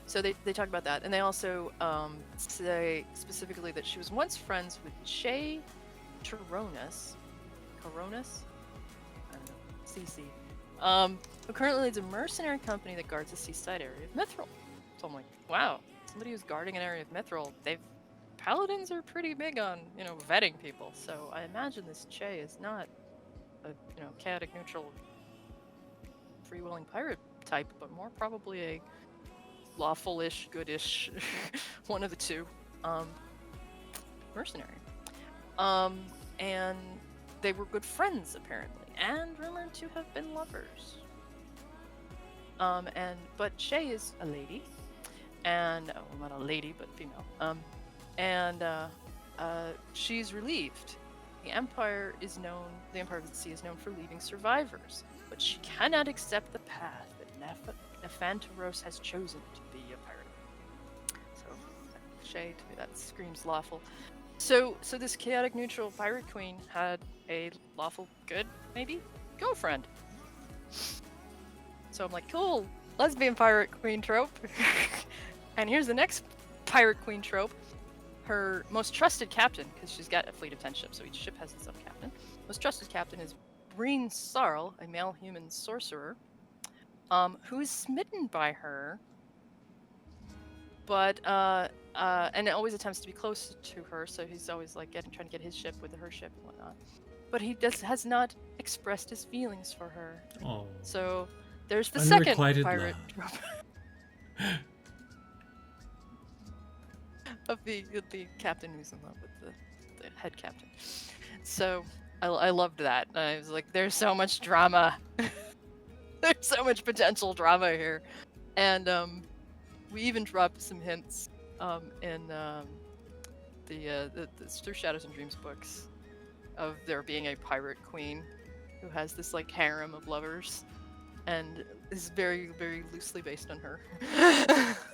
so they talk about that, and they also say specifically that she was once friends with Che Coronis, I don't know, CC, who currently leads a mercenary company that guards the seaside area of Mithril. So I'm like, wow, somebody who's guarding an area of Mithril. Paladins are pretty big on vetting people, so I imagine this Che is not a chaotic, neutral, free-willing pirate type, but more probably a lawful-ish, good-ish, one of the two, mercenary. And they were good friends apparently, and rumored to have been lovers. But Shay is a lady, and well, not a lady, but female. And she's relieved. The Empire of the Sea is known for leaving survivors, but she cannot accept the path that Nephanteros has chosen to be a pirate. So, Shay, to me, that screams lawful. So this chaotic neutral pirate queen had a lawful good, maybe, girlfriend. So I'm like, cool, lesbian pirate queen trope. And here's the next pirate queen trope. Her most trusted captain, because she's got a fleet of 10 ships, so each ship has its own captain. Most trusted captain is Breen Sarl, a male human sorcerer, who is smitten by her, but and always attempts to be close to her. So he's always like trying to get his ship with her ship and whatnot. But he has not expressed his feelings for her. Oh. So there's the second Unrequited pirate love. trope. Of the captain who's in love with the head captain. So I loved that. I was like, there's so much drama. There's so much potential drama here. And we even dropped some hints in the Through Shadows and Dreams books of there being a pirate queen who has this like harem of lovers, and is very, very loosely based on her.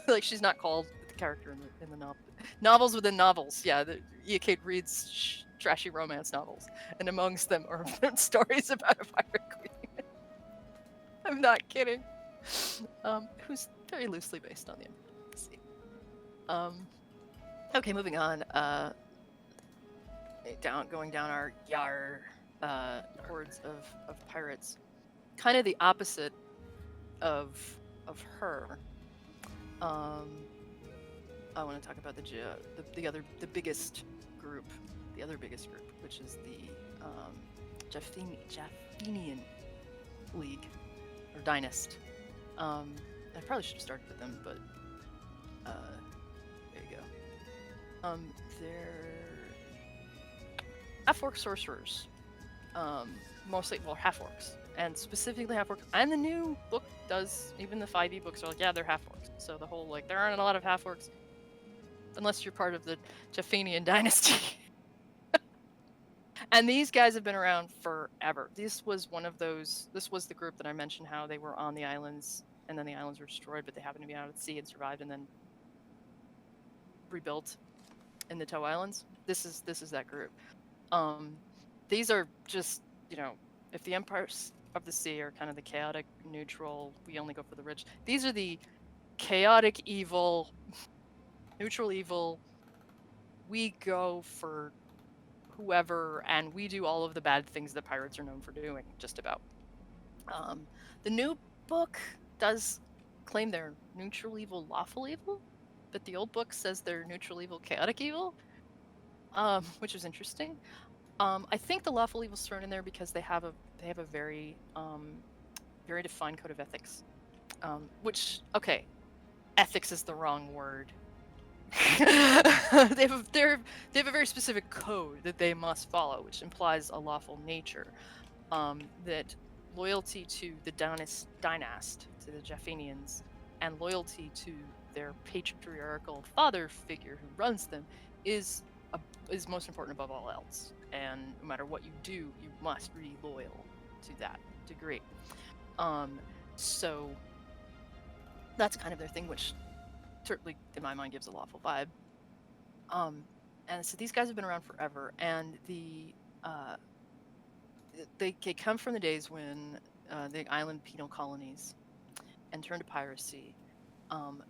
Like, she's not called the character in the novel. Novels within novels, yeah. Iakate reads trashy romance novels, and amongst them are stories about a pirate queen. I'm not kidding. Who's very loosely based on the Empire. Okay, moving on. Going down our Yar hordes of pirates. Kind of the opposite of her. I want to talk about the biggest group, which is the Jaffinian League or Dynast. I probably should have started with them, but there you go. They're half-orc sorcerers, mostly, well, half-orcs, and specifically half-orcs. And the new book does, even the 5e books are like, yeah, they're half-orcs. So the whole, like, there aren't a lot of half-orcs unless you're part of the Jaffinian dynasty. And these guys have been around forever. This was the group that I mentioned how they were on the islands, and then the islands were destroyed, but they happened to be out at sea and survived and then rebuilt in the Toe Islands. This is that group. These are just, if the Empires of the Sea are kind of the chaotic, neutral, we only go for the rich. These are the chaotic, evil, neutral evil, we go for whoever, and we do all of the bad things that pirates are known for doing, just about. The new book does claim they're neutral evil, lawful evil, but the old book says they're neutral evil, chaotic evil, which is interesting. I think the lawful evil's thrown in there because they have a very very defined code of ethics, which, okay, ethics is the wrong word. they have a very specific code that they must follow, which implies a lawful nature. That loyalty to the dynast, to the Jaffinians, and loyalty to their patriarchal father figure who runs them is most important above all else. And no matter what you do, you must be loyal to that degree. So that's kind of their thing, which certainly in my mind gives a lawful vibe. And so these guys have been around forever, and they come from the days when the island penal colonies and turned to piracy,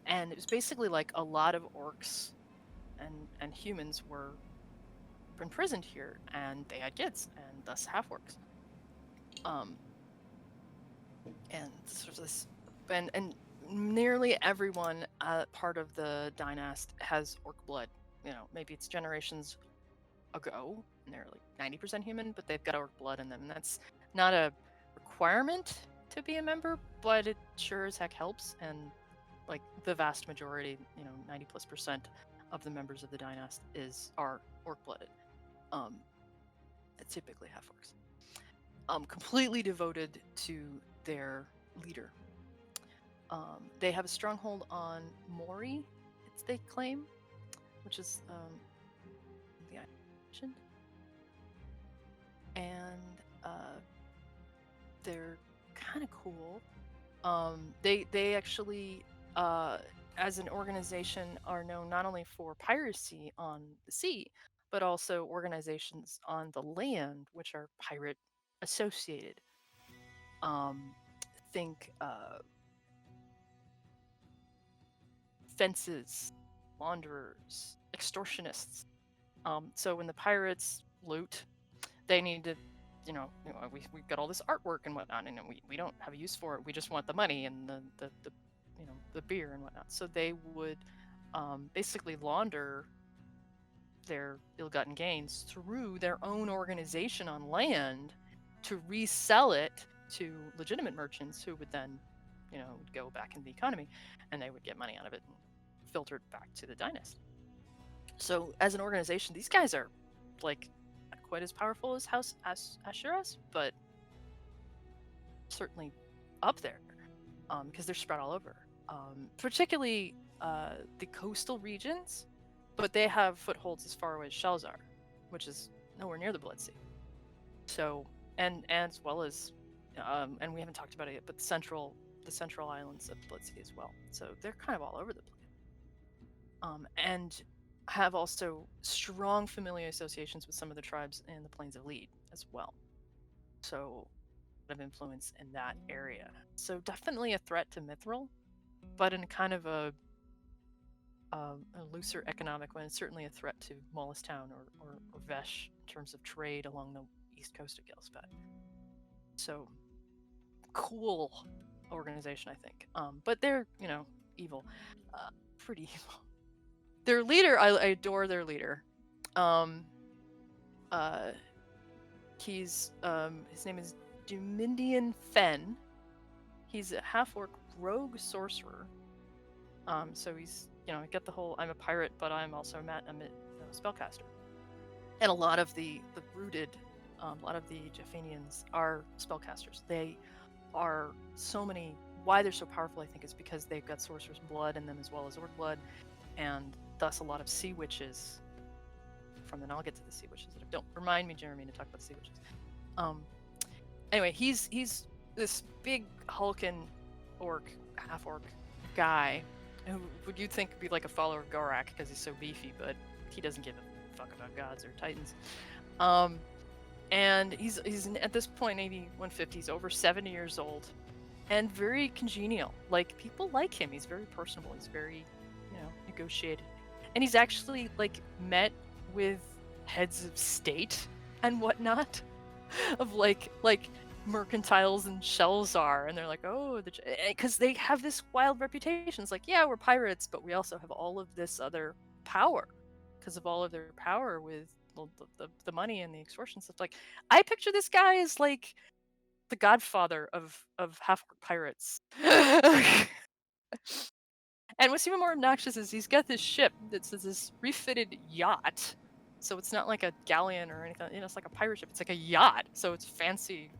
and it was basically like a lot of orcs and humans were imprisoned here, and they had kids, and thus half-orcs. And sort of this, and nearly everyone part of the dynast has orc blood. Maybe it's generations ago, and they're like 90% human, but they've got orc blood in them, and that's not a requirement to be a member, but it sure as heck helps. And like the vast majority, 90+% of the members of the dynast are orc blooded. typically half-orcs, completely devoted to their leader. They have a stronghold on Mori, they claim, which is the island mentioned. And they're kind of cool. They actually, as an organization, are known not only for piracy on the sea, but also organizations on the land, which are pirate associated. Think fences, wanderers, extortionists. So when the pirates loot, they need to, we've got all this artwork and whatnot, and we don't have a use for it. We just want the money and the beer and whatnot. So they would basically launder their ill-gotten gains through their own organization on land to resell it to legitimate merchants who would then, go back in the economy, and they would get money out of it and filter it back to the dynasty. So as an organization, these guys are like not quite as powerful as House Asheras, but certainly up there because they're spread all over, particularly the coastal regions. But they have footholds as far away as Shelzar, which is nowhere near the Blood Sea. So, and as well as, and we haven't talked about it yet, but the central islands of the Blood Sea as well. So they're kind of all over the place. And have also strong familial associations with some of the tribes in the Plains of Lead as well. So, a lot of influence in that area. So definitely a threat to Mithril, but in kind of a looser economic one. It's certainly a threat to Mollistown or Vesh in terms of trade along the east coast of Ghelspad. So, cool organization, I think. But they're, evil. Pretty evil. Their leader, I adore their leader. He's, his name is Dumindian Fen. He's a half-orc rogue sorcerer. So he's, I get the whole, I'm a pirate, but I'm also a spellcaster. And a lot of the rooted, a lot of the Japhanians are spellcasters. They are why they're so powerful, I think, is because they've got sorcerer's blood in them as well as orc blood, and thus a lot of sea witches. Then I'll get to the sea witches. Don't remind me, Jeremy, to talk about the sea witches. Anyway, he's this big hulking half-orc guy, who would you think would be like a follower of Gorak because he's so beefy, but he doesn't give a fuck about gods or titans. And he's at this point maybe 150. He's over 70 years old, and very congenial. Like, people like him. He's very personable. He's very, negotiated, and he's actually met with heads of state and whatnot, of like mercantiles and Shelzar, and they're like, oh, because they have this wild reputation. It's like, yeah, we're pirates, but we also have all of this other power because of all of their power with the money and the extortion stuff. Like, I picture this guy as like the godfather of half-orc pirates. And what's even more obnoxious is he's got this ship that's this refitted yacht. So it's not like a galleon or anything. It's like a pirate ship. It's like a yacht. So it's fancy,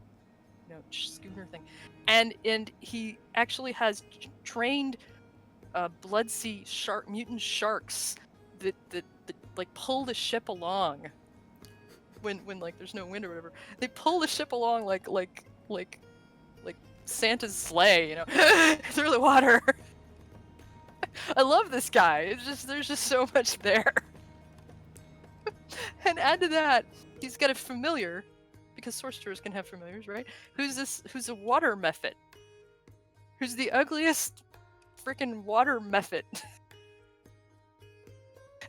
schooner thing. And he actually has trained blood sea mutant sharks that like pull the ship along when like there's no wind or whatever. They pull the ship along like Santa's sleigh, through the water. I love this guy. There's just so much there. And add to that, he's got a familiar, because sorcerers can have familiars, right? Who's a water mephit. Who's the ugliest freaking water mephit.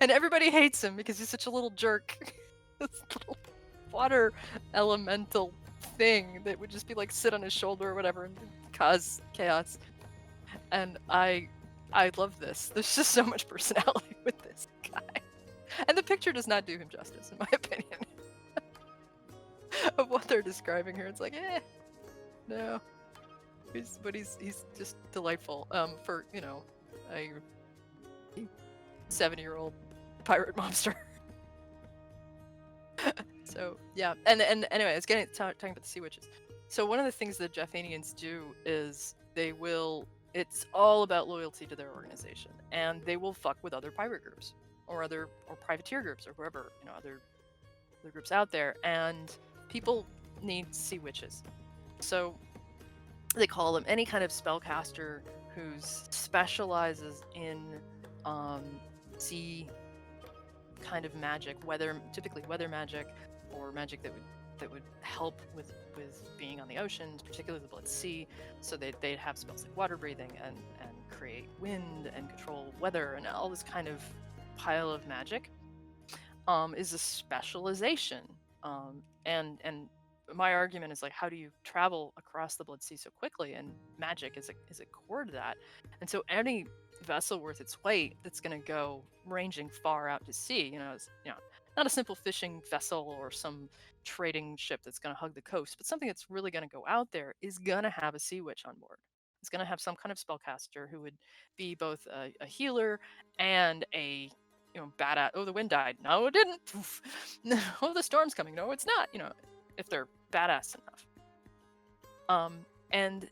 And everybody hates him because he's such a little jerk. This little water elemental thing that would just be like sit on his shoulder or whatever and cause chaos. And I love this. There's just so much personality with this guy. And the picture does not do him justice, in my opinion. Of what they're describing here. It's like, no. But he's just delightful. For, a 70-year-old pirate mobster. So yeah, and anyway, I was talking about the sea witches. So one of the things that Japhanians do is it's all about loyalty to their organization, and they will fuck with other pirate groups or privateer groups or whoever, other groups out there, and people need sea witches. So they call them any kind of spellcaster who specializes in sea kind of magic, typically weather magic, or magic that would help with being on the oceans, particularly the Blood Sea. So they'd have spells like water breathing and create wind and control weather and all this kind of pile of magic. Is a specialization. And my argument is like, how do you travel across the Blood Sea so quickly? And magic is a core to that. And so any vessel worth its weight that's going to go ranging far out to sea, not a simple fishing vessel or some trading ship that's going to hug the coast, but something that's really going to go out there is going to have a sea witch on board. It's going to have some kind of spellcaster who would be both a healer and a badass. Oh, the wind died. No, it didn't. Oh, the storm's coming. No, it's not. If they're badass enough. And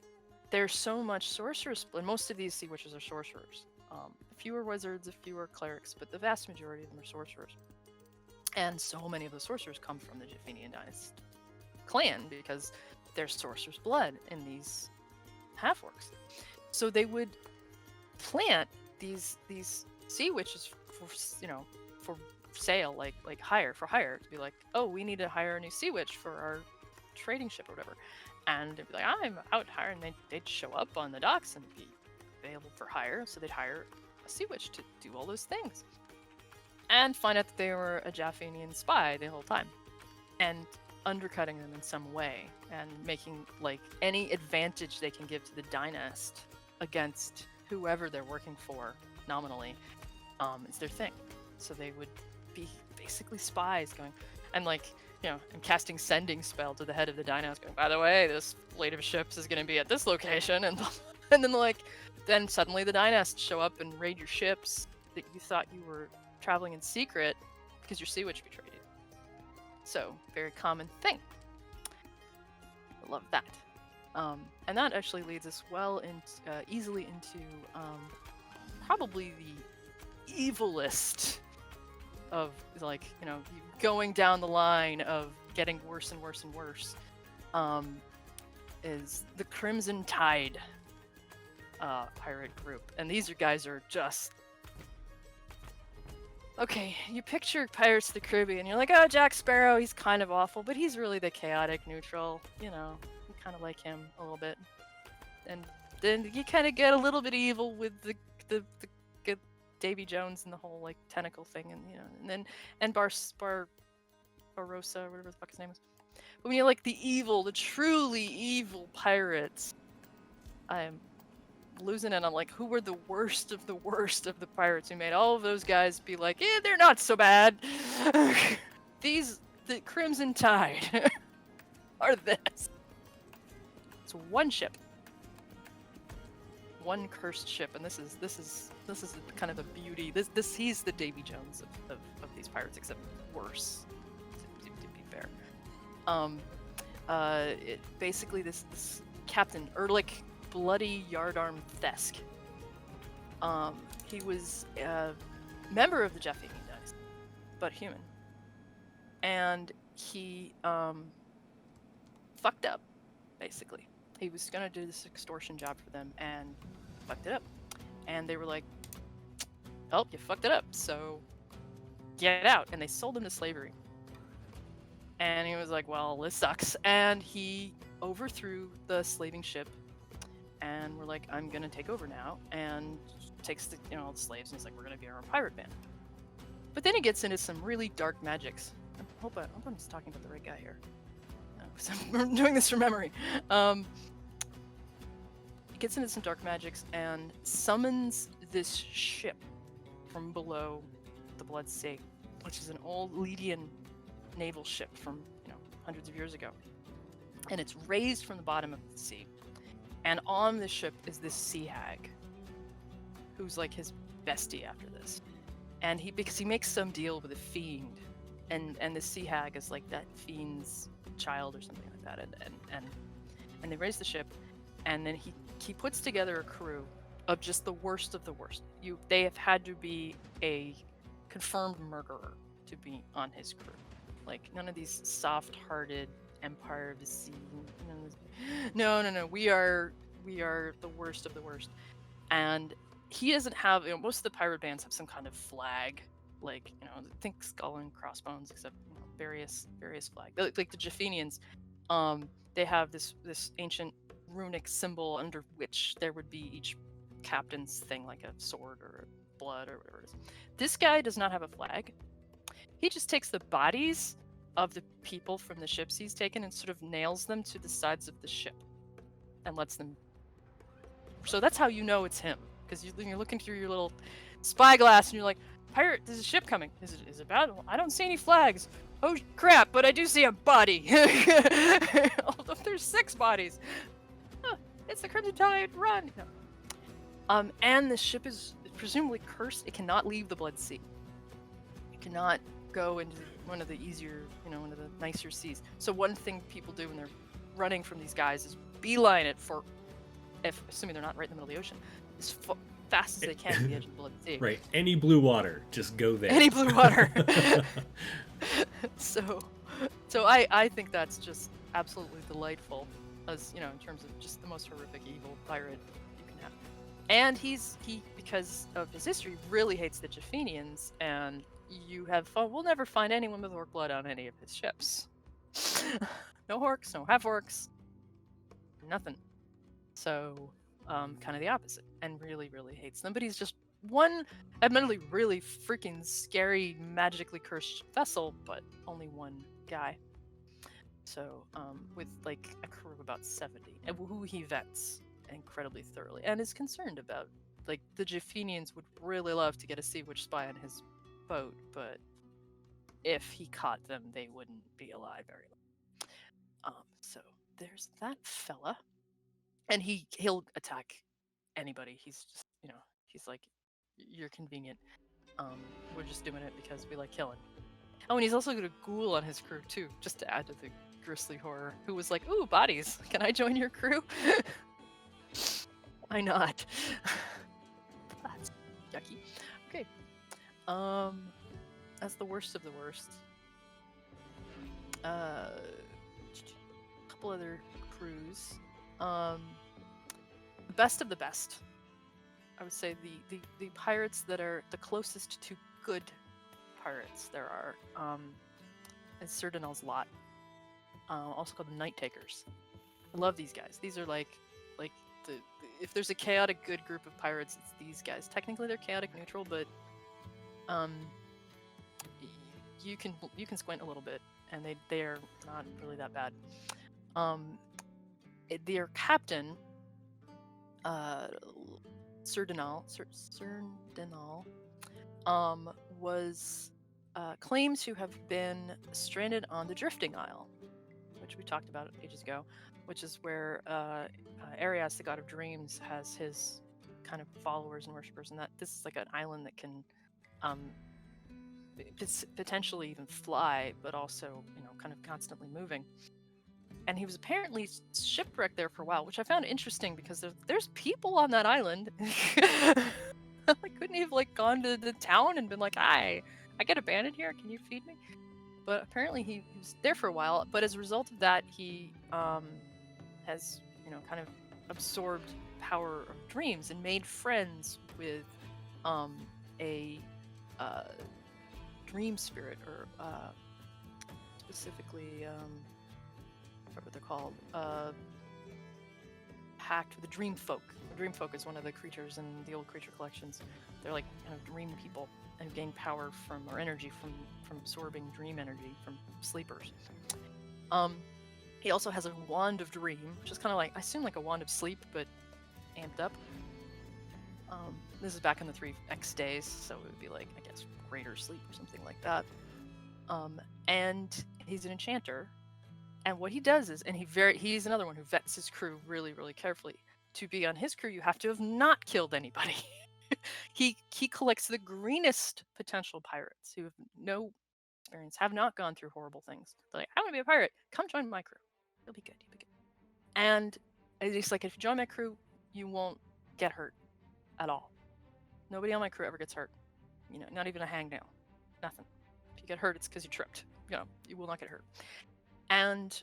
there's so much sorcerers, and most of these sea witches are sorcerers. A few are wizards, a few are clerics, but the vast majority of them are sorcerers. And so many of the sorcerers come from the Japhanian dynasty clan because there's sorcerer's blood in these half-orcs. So they would plant these sea witches for sale, like for hire, to be like, oh, we need to hire a new sea witch for our trading ship or whatever. And they'd be like, I'm out hiring. They'd show up on the docks and be available for hire. So they'd hire a sea witch to do all those things. And find out that they were a Japhanian spy the whole time. And undercutting them in some way. And making like any advantage they can give to the dynast against whoever they're working for nominally is their thing. So they would be basically spies going, and and casting sending spell to the head of the dynast going, by the way, this fleet of ships is going to be at this location, and then suddenly the dynast show up and raid your ships that you thought you were traveling in secret because your sea witch betrayed you. So, very common thing. I love that. And that actually leads us easily into probably the evilest of going down the line of getting worse and worse and worse, is the Crimson Tide pirate group. And these guys are just... Okay, you picture Pirates of the Caribbean, you're like, oh, Jack Sparrow, he's kind of awful, but he's really the chaotic neutral, you kind of like him a little bit. And then you kind of get a little bit evil with the Davy Jones and the whole tentacle thing, and Barossa, whatever the fuck his name is. But when you the truly evil pirates, I'm losing it on who were the worst of the pirates who made all of those guys be like, they're not so bad. The Crimson Tide are this. It's one ship. One cursed ship, and this is kind of a beauty. He's the Davy Jones of these pirates, except worse, to be fair. Basically this Captain Erlich Bloody Yardarm Thesk. He was a member of the Japhanian dynasty, but human, and he fucked up. Basically, he was gonna do this extortion job for them and fucked it up. And they were like, "Oh, you fucked it up, so get out." And they sold him to slavery. And he was like, "Well, this sucks." And he overthrew the slaving ship. And we're like, I'm gonna take over now, and takes all the slaves, and he's like, we're gonna be our own pirate band. But then he gets into some really dark magics. I hope I'm just talking about the right guy here, because I'm doing this from memory. He gets into some dark magics and summons this ship from below the Blood Sea, which is an old Lydian naval ship from hundreds of years ago, and it's raised from the bottom of the sea. And on the ship is this sea hag, who's his bestie after this. And because he makes some deal with a fiend, and the sea hag is like that fiend's child or something like that, and they raise the ship, and then he puts together a crew of just the worst of the worst. They have had to be a confirmed murderer to be on his crew. Like, none of these soft-hearted Empire of the Sea. No. We are the worst of the worst. And he doesn't have, most of the pirate bands have some kind of flag, like, think skull and crossbones, except various flag. Like the Japhenians, they have this ancient runic symbol under which there would be each captain's thing, like a sword or a blood or whatever it is. This guy does not have a flag. He just takes the bodies of the people from the ships he's taken and sort of nails them to the sides of the ship and lets them. So that's how you know it's him, because you're looking through your little spyglass and you're like, pirate, there's a ship coming. Is it bad? I don't see any flags. Oh crap, but I do see a body. Although there's 6 bodies. Huh, it's the Crimson Tide, run! No. And the ship is presumably cursed. It cannot leave the Blood Sea. It cannot go into one of the easier, one of the nicer seas. So one thing people do when they're running from these guys is beeline it for, assuming they're not right in the middle of the ocean, as fast as they can to the edge of the Blood Sea. Right. Any blue water, just go there. Any blue water. So I think that's just absolutely delightful, as in terms of just the most horrific evil pirate you can have. And he because of his history really hates the Japhenians, and we'll never find anyone with orc blood on any of his ships. No orcs, no half orcs, nothing. So kind of the opposite, and really, really hates them. But he's just one, admittedly, really freaking scary, magically cursed vessel, but only one guy. So with like a crew of about 70, and who he vets incredibly thoroughly, and is concerned about. Like, the Japhenians would really love to get a Sea Witch spy on his boat, but if he caught them, they wouldn't be alive very long. So there's that fella, and he'll attack anybody. He's just, he's like, you're convenient. We're just doing it because we like killing. Oh, and he's also got a ghoul on his crew too, just to add to the grisly horror, who was like, ooh, bodies, can I join your crew? Why not? That's yucky. Okay. That's the worst of the worst. A couple other crews. The best of the best. I would say the pirates that are the closest to good pirates there are is Cyrdanel's lot. Also called the Night Takers. I love these guys. These are like if there's a chaotic good group of pirates, it's these guys. Technically they're chaotic neutral, but you can squint a little bit, and they are not really that bad. Their captain, Cyrdanel, was claimed to have been stranded on the Drifting Isle, which we talked about ages ago, which is where Arias, the god of dreams, has his kind of followers and worshippers, and that this is like an island that can potentially even fly, but also kind of constantly moving. And he was apparently shipwrecked there for a while, which I found interesting because there's people on that island. Like, couldn't he have gone to the town and been like, "Hi, I get abandoned here. Can you feed me?" But apparently he was there for a while. But as a result of that, he has kind of absorbed power of dreams and made friends with a dream spirit, or specifically what they're called, pact with the dream folk. The dream folk is one of the creatures in the old creature collections. They're like kind of dream people and gain power from, or energy from absorbing dream energy from sleepers. He also has a wand of dream, which is kind of like, I assume like a wand of sleep, but amped up. This is back in the 3X days, so it would be like, I guess, greater sleep or something like that. And he's an enchanter. And what he does is, and he's another one who vets his crew really, really carefully. To be on his crew, you have to have not killed anybody. He collects the greenest potential pirates who have no experience, have not gone through horrible things. They're like, I want to be a pirate. Come join my crew. You'll be good. You'll be good. And it's like, if you join my crew, you won't get hurt at all. Nobody on my crew ever gets hurt. You know, not even a hangnail. Nothing. If you get hurt, it's because you tripped. You know, you will not get hurt. And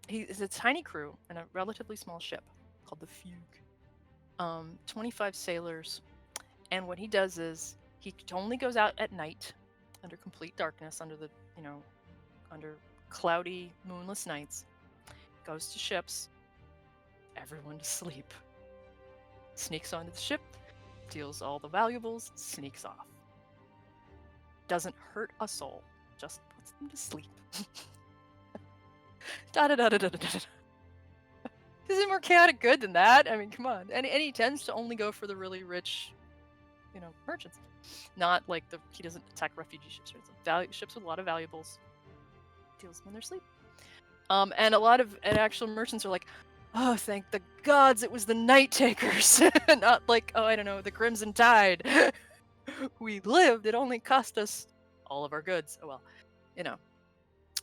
he is a tiny crew and a relatively small ship called the Fugue. 25 sailors. And what he does is he only goes out at night under complete darkness, under the, you know, under cloudy, moonless nights, goes to ships, everyone to sleep, sneaks onto the ship, steals all the valuables, sneaks off. Doesn't hurt a soul, just puts them to sleep. Is it more chaotic good than that? I mean, come on. And he tends to only go for the really rich, you know, merchants. Not like he doesn't attack refugee ships. Ships with a lot of valuables. Deals them in their sleep. And a lot of actual merchants are like, oh, thank the gods it was the Night Takers. Not like, oh, I don't know, the Crimson Tide. We lived. It only cost us all of our goods. Oh, well, you know.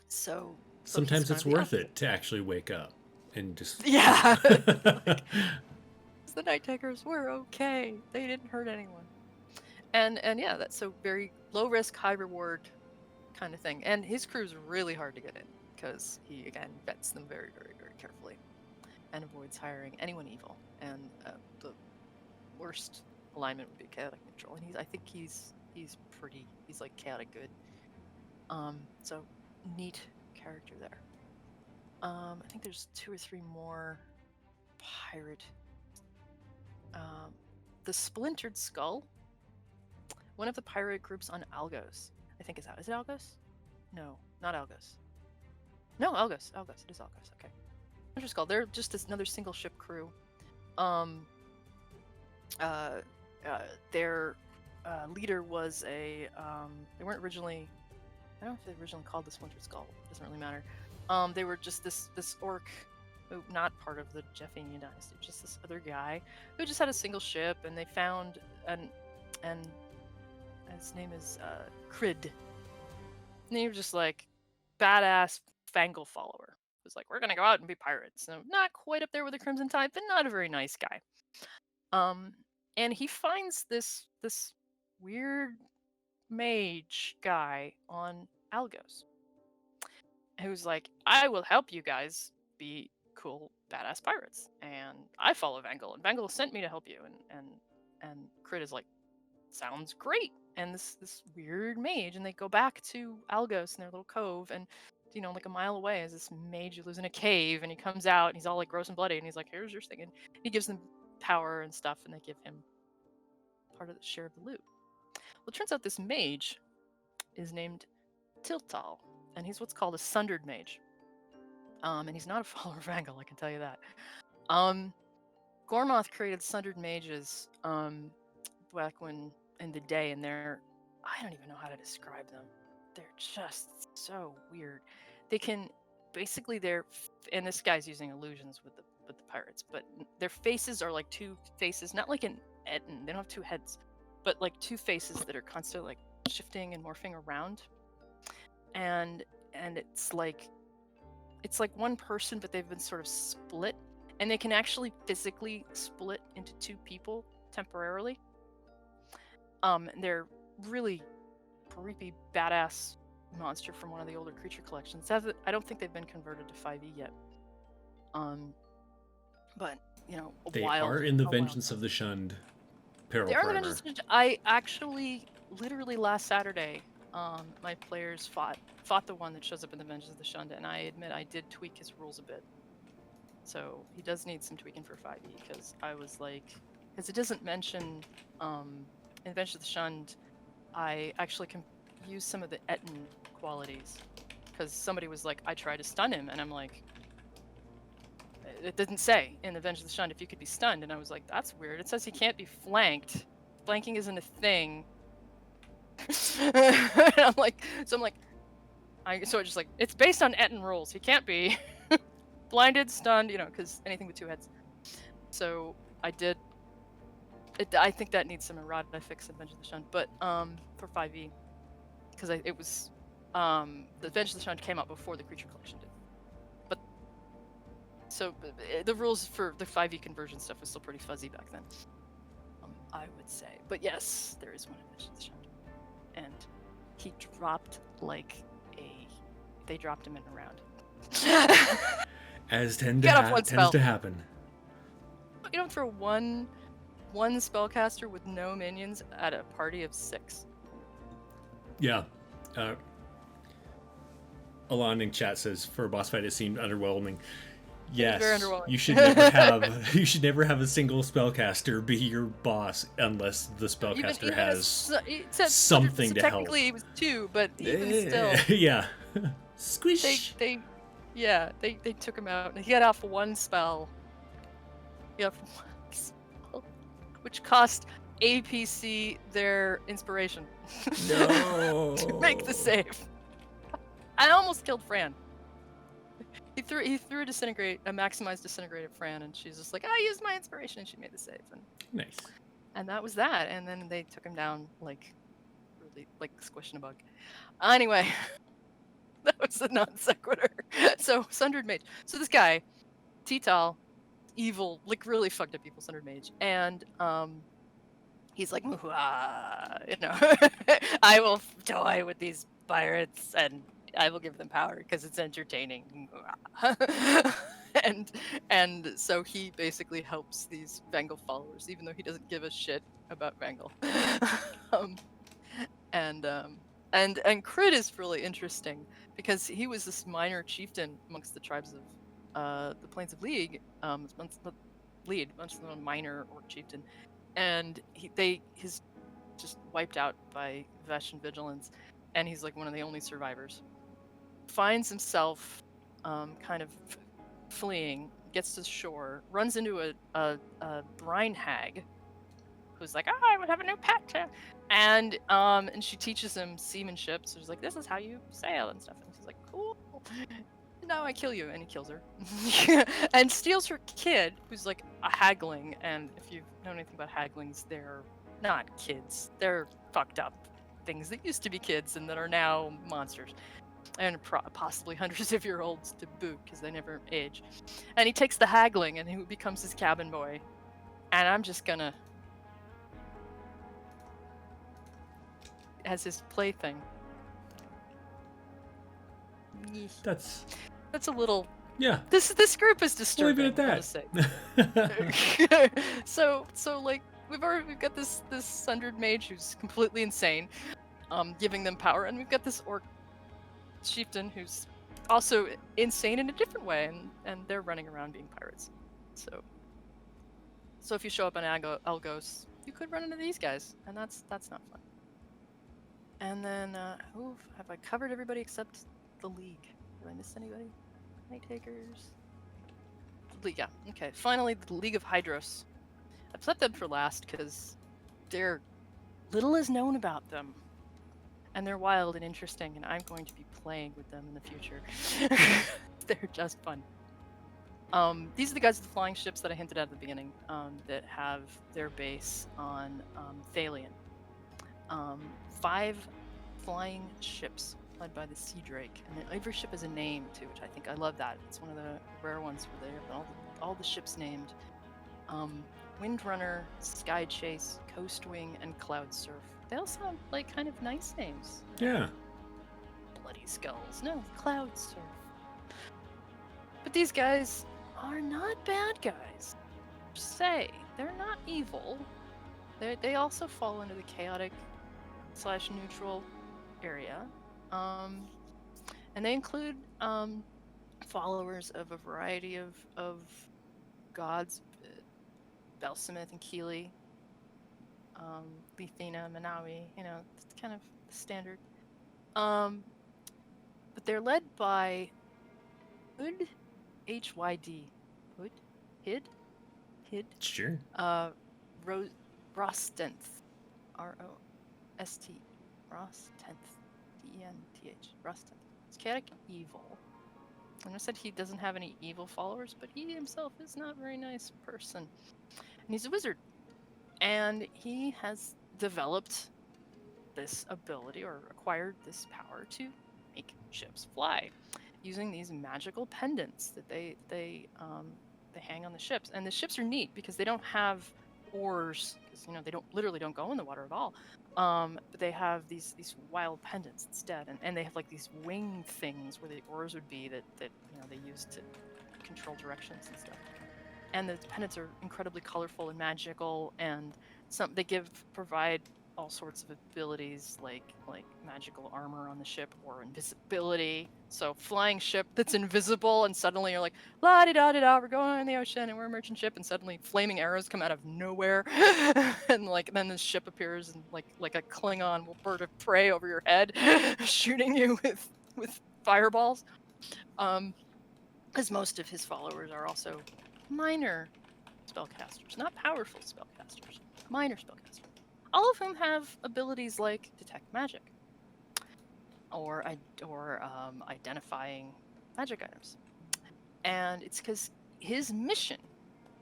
So sometimes it's worth it to actually wake up and just... Yeah. The Night Takers were okay. They didn't hurt anyone. And yeah, that's so very low risk, high reward kind of thing. And his crew's really hard to get in because he, again, vets them very, very, very carefully and avoids hiring anyone evil. And the worst alignment would be chaotic neutral. And I think he's like chaotic good. So neat character there. I think there's 2 or 3 more pirate. The Splintered Skull. One of the pirate groups on Algos. I think is it Algos? No, not Algos. No, Algos. It is Algos. Okay. Splintered Skull. They're just another single ship crew. Their leader was a. They weren't originally. I don't know if they originally called the Splintered Skull. It doesn't really matter. They were just this orc, who, not part of the Jeffinian dynasty, just this other guy who just had a single ship, and they found and his name is Crid. And he was just like badass Fangle follower. He was like, we're gonna go out and be pirates. So not quite up there with the Crimson Tide, but not a very nice guy. And he finds this weird mage guy on Algos, who's like, I will help you guys be cool, badass pirates. And I follow Vangle, and Vangle sent me to help you. And Crit is like, sounds great. And this weird mage, and they go back to Algos in their little cove, and you know, like a mile away is this mage who lives in a cave, and he comes out and he's all like gross and bloody, and he's like, here's your thing. And he gives them power and stuff, and they give him part of the share of the loot. Well, it turns out this mage is named Tiltal, and he's what's called a Sundered Mage. And he's not a follower of Vangle, I can tell you that. Gormoth created Sundered Mages back in the day, and I don't even know how to describe them. They're just so weird. They can basically and this guy's using illusions with the pirates, but their faces are like 2 faces, not like an Etten. They don't have 2 heads, but like 2 faces that are constantly like shifting and morphing around. And it's like one person, but they've been sort of split, and they can actually physically split into 2 people temporarily. They're really creepy, badass monster from one of the older creature collections. I don't think they've been converted to 5e yet. But you know, they are in the Vengeance of the Shunned Peril Primer. I actually, literally last Saturday, my players fought the one that shows up in the Vengeance of the Shunned, and I admit I did tweak his rules a bit. So he does need some tweaking for 5e, because I was like, because it doesn't mention in Vengeance of the Shunned, I actually can use some of the Etten qualities, because somebody was like, I tried to stun him, and I'm like, it didn't say in the Vengeance of the Shunned if you could be stunned, and I was like, that's weird. It says he can't be flanked. Flanking isn't a thing. I'm like, it's based on Etten rules. He can't be blinded, stunned, you know, because anything with 2 heads. So I did. I think that needs some errata fix in Vengeance of the Shunned, but for 5e, because The Adventures of the Shunned came out before the Creature Collection did. But so the rules for the 5e conversion stuff was still pretty fuzzy back then, I would say. But yes, there is one Adventures of the Shunned, and he dropped like they dropped him in a round. As tends to happen. You don't throw one spellcaster with no minions at a party of 6. Yeah. Alon in chat says for a boss fight it seemed underwhelming. Yes, very underwhelming. You should never have a single spellcaster be your boss unless the spellcaster has something to help. Technically, he was 2, but even still, yeah, squish. They took him out, and he got off one spell. Which cost APC their inspiration. No. To make the save. I almost killed Fran. He threw a maximized disintegrate at Fran, and she's just like, I used my inspiration, and she made the save. And, nice. And that was that. And then they took him down like really like squishing a bug. Anyway, that was a non sequitur. So Sundered Mage. So this guy, Tital, evil, like really fucked up people, Sundered Mage, and he's like, I will toy with these pirates and I will give them power because it's entertaining. and so he basically helps these Vangal followers, even though he doesn't give a shit about Vangal. And Crit is really interesting because he was this minor chieftain amongst the tribes of the Plains of League, much a minor orc chieftain, and he's just wiped out by Vesh and Vigilance, and he's like one of the only survivors. Finds himself kind of fleeing, gets to shore, runs into a brine hag, who's like, I would have a new pet, and she teaches him seamanship. So she's like, this is how you sail and stuff, and he's like, cool. Now I kill you, and he kills her, and steals her kid, who's like a hagling. And if you know anything about haglings, they're not kids; they're fucked up things that used to be kids and that are now monsters, and possibly hundreds of year olds to boot because they never age. And he takes the hagling, and he becomes his cabin boy. And I'm just gonna, as his plaything. That's a little. Yeah. This group is disturbing. We'll leave it at that. So like we've got this Sundered Mage who's completely insane, giving them power, and we've got this orc chieftain who's also insane in a different way, and they're running around being pirates. So if you show up on Algos, you could run into these guys, and that's not fun. And then have I covered everybody except the League? Did I miss anybody? Night Takers. League, yeah. Okay. Finally, the League of Hydros. I put them for last because they're little is known about them, and they're wild and interesting. And I'm going to be playing with them in the future. They're just fun. These are the guys with the flying ships that I hinted at the beginning, that have their base on Thalion. 5 flying ships led by the Sea Drake, and every ship has a name too, which I love that. It's one of the rare ones where they have all the ships named. Windrunner, Sky Chase, Coastwing, and Cloud Surf. They all sound like kind of nice names. Yeah. Bloody Skulls. No, Cloud Surf. But these guys are not bad guys. Just say, they're not evil. They also fall into the chaotic / neutral area. And they include followers of a variety of gods, Belsamith and Keeley, Lethina, Manawi, it's kind of standard. But they're led by Hood, H-Y-D. Hood? Hid? Sure. Rostenth. R-O-S-T. Rostenth. D-E-N-T-H. Rostenth. It's chaotic evil. And I said he doesn't have any evil followers, but he himself is not a very nice person. And he's a wizard. And he has developed this ability, or acquired this power, to make ships fly, using these magical pendants that they hang on the ships. And the ships are neat because they don't have oars, because they don't go in the water at all. But they have these wild pendants instead, and they have like these wing things where the oars would be that they use to control directions and stuff. And the pendants are incredibly colorful and magical, and they provide all sorts of abilities like magical armor on the ship or invisibility. So flying ship that's invisible, and suddenly you're like, la di da di da, we're going in the ocean and we're a merchant ship, and suddenly flaming arrows come out of nowhere, and then the ship appears and like a Klingon bird of prey over your head, shooting you with fireballs. Because most of his followers are also minor spellcasters, not powerful spellcasters, minor spellcasters. All of whom have abilities like detect magic, or identifying magic items. And it's because his mission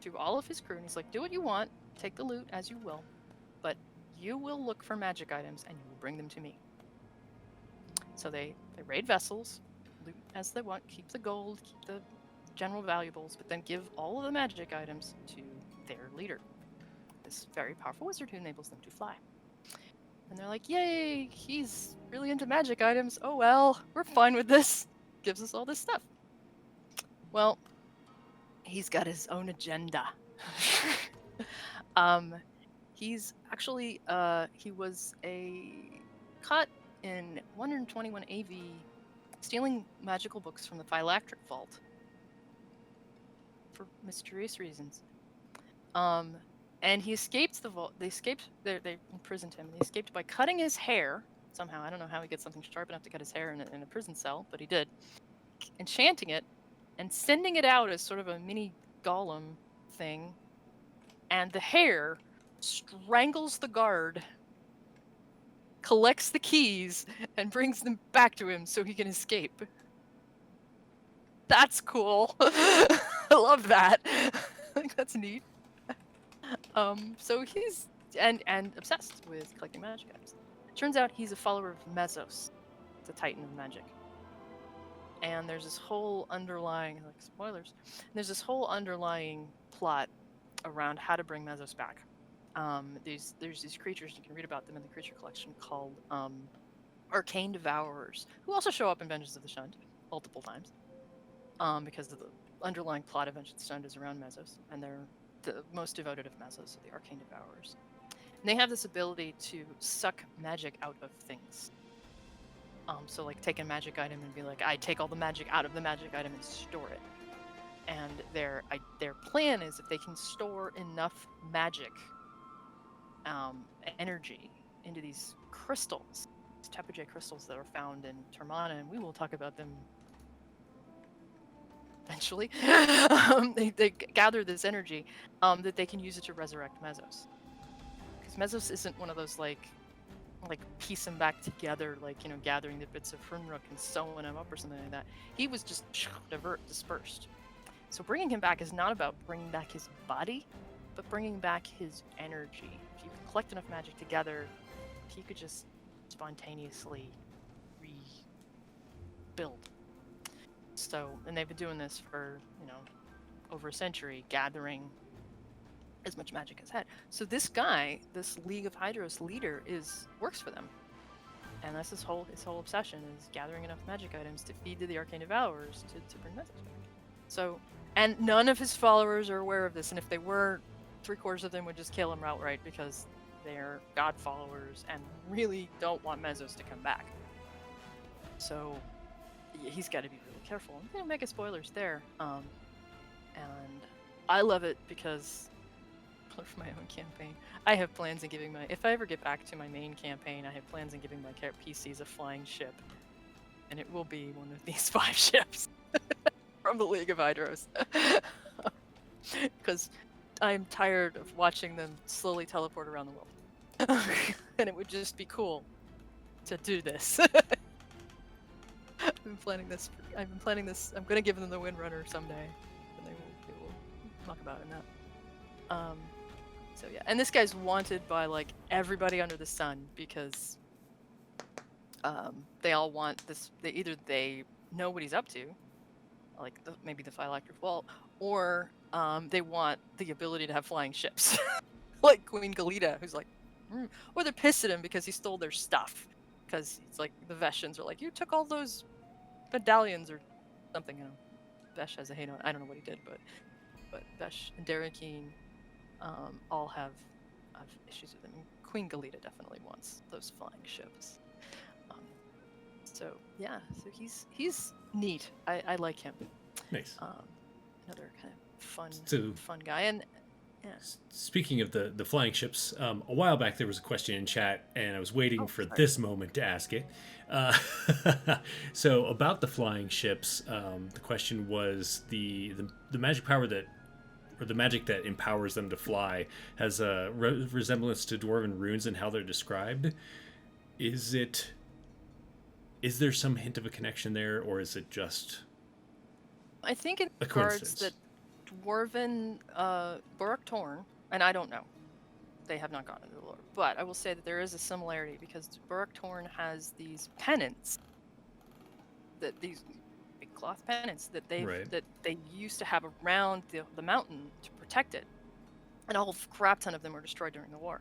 to all of his crew, and he's like, do what you want, take the loot as you will, but you will look for magic items and you will bring them to me. So they raid vessels, loot as they want, keep the gold, keep the general valuables, but then give all of the magic items to their leader, this very powerful wizard who enables them to fly. And they're like, yay, he's really into magic items. Oh well, we're fine with this. Gives us all this stuff. Well, he's got his own agenda. He's actually, he was caught in 121 AV stealing magical books from the Phylacteric Vault for mysterious reasons. And he escaped the vault. They imprisoned him. And he escaped by cutting his hair somehow. I don't know how he gets something sharp enough to cut his hair in a prison cell, but he did. Enchanting it and sending it out as sort of a mini golem thing. And the hair strangles the guard, collects the keys, and brings them back to him so he can escape. That's cool. I love that. I think that's neat. So he's and obsessed with collecting magic items. Turns out he's a follower of Mesos, the Titan of magic. And there's this whole underlying, like spoilers, there's this whole underlying plot around how to bring Mesos back. There's these creatures, you can read about them in the creature collection, called Arcane Devourers, who also show up in Vengeance of the Shunned multiple times, because of the underlying plot of Vengeance of the Shunned is around Mesos, and they're the most devoted of Mesos, the Arcane Devourers. And they have this ability to suck magic out of things. So like take a magic item and be like, I take all the magic out of the magic item and store it. And their plan is if they can store enough magic energy into these crystals, these Tepuje crystals that are found in Termana, and we will talk about them eventually. They gather this energy that they can use it to resurrect Mesos. Because Mesos isn't one of those like piece them back together, gathering the bits of Hrunruk and sewing them up or something like that. He was just dispersed. So bringing him back is not about bringing back his body, but bringing back his energy. If you can collect enough magic together, he could just spontaneously rebuild. So, and they've been doing this for, over a century, gathering as much magic as had. So this guy, this League of Hydros leader, works for them. And that's his whole obsession, is gathering enough magic items to feed to the Arcane Devourers to bring Mesos back. So, and none of his followers are aware of this, and if they were, 3/4 of them would just kill him outright because they're god followers and really don't want Mesos to come back. So he's got to be really careful. I'm gonna make a spoilers there. And I love it because for my own campaign, I have plans in giving if I ever get back to my main campaign, I have plans in giving my PCs a flying ship, and it will be one of these 5 ships from the League of Hydros, because I'm tired of watching them slowly teleport around the world, and it would just be cool to do this. I've been planning this. I'm going to give them the Windrunner someday, and they will talk about it now. So yeah, and this guy's wanted by everybody under the sun because They all want this. They know what he's up to, like maybe the phylactery vault, or they want the ability to have flying ships, like Queen Galita, who's like, or they're pissed at him because he stole their stuff, because it's like the Veshans are like, you took all those medallions or something. You know, Vesh has a hate on. I don't know what he did, but Vesh and Darrakeen all have issues with him. Queen Galita definitely wants those flying ships. So yeah, so he's neat. I like him. Nice. Another kind of So- fun guy. And yeah. Speaking of the flying ships, a while back there was a question in chat, and I was waiting for this moment to ask it. So about the flying ships, the question was the magic power that, or the magic that empowers them to fly, has a resemblance to dwarven runes and how they're described. Is there some hint of a connection there, or is it just I think in a regards coincidence? that dwarven Burrock Torn, and I don't know, they have not gotten into the lore, but I will say that there is a similarity, because Burrock Torn has these pennants, these big cloth pennants that they used to have around the mountain to protect it, and a whole crap ton of them were destroyed during the war.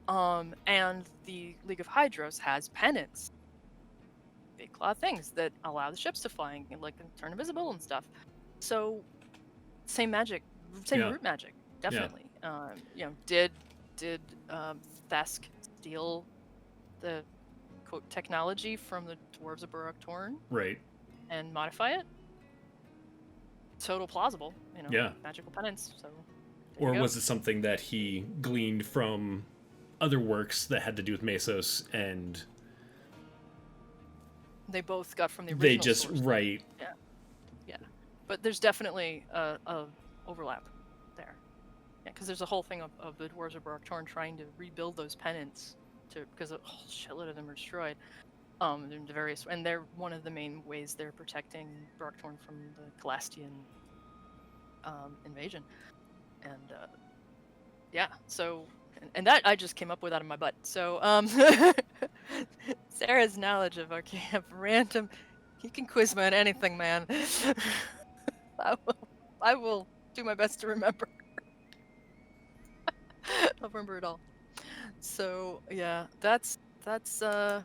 And the League of Hydros has pennants, big cloth things that allow the ships to fly and like turn invisible and stuff. So same magic, same root magic, definitely. You know, did Thesk steal the quote technology from the dwarves of Burrock Torn? Right. And modify it? Total plausible, you know. Yeah. Magical penance. So. Or was it something that he gleaned from other works that had to do with Mesos, and they both got from the original they just source. Right. Yeah. But there's definitely a overlap there. Yeah, because there's a whole thing of the dwarves of Burrock Torn trying to rebuild those pennants because a whole shitload of them are destroyed. In the various, and they're one of the main ways they're protecting Burrock Torn from the Galastian invasion. And yeah, so and that I just came up with out of my butt. So Sarah's knowledge of Arcane random, he can quiz me on anything, man. I will do my best to remember. I'll remember it all. So yeah, that's the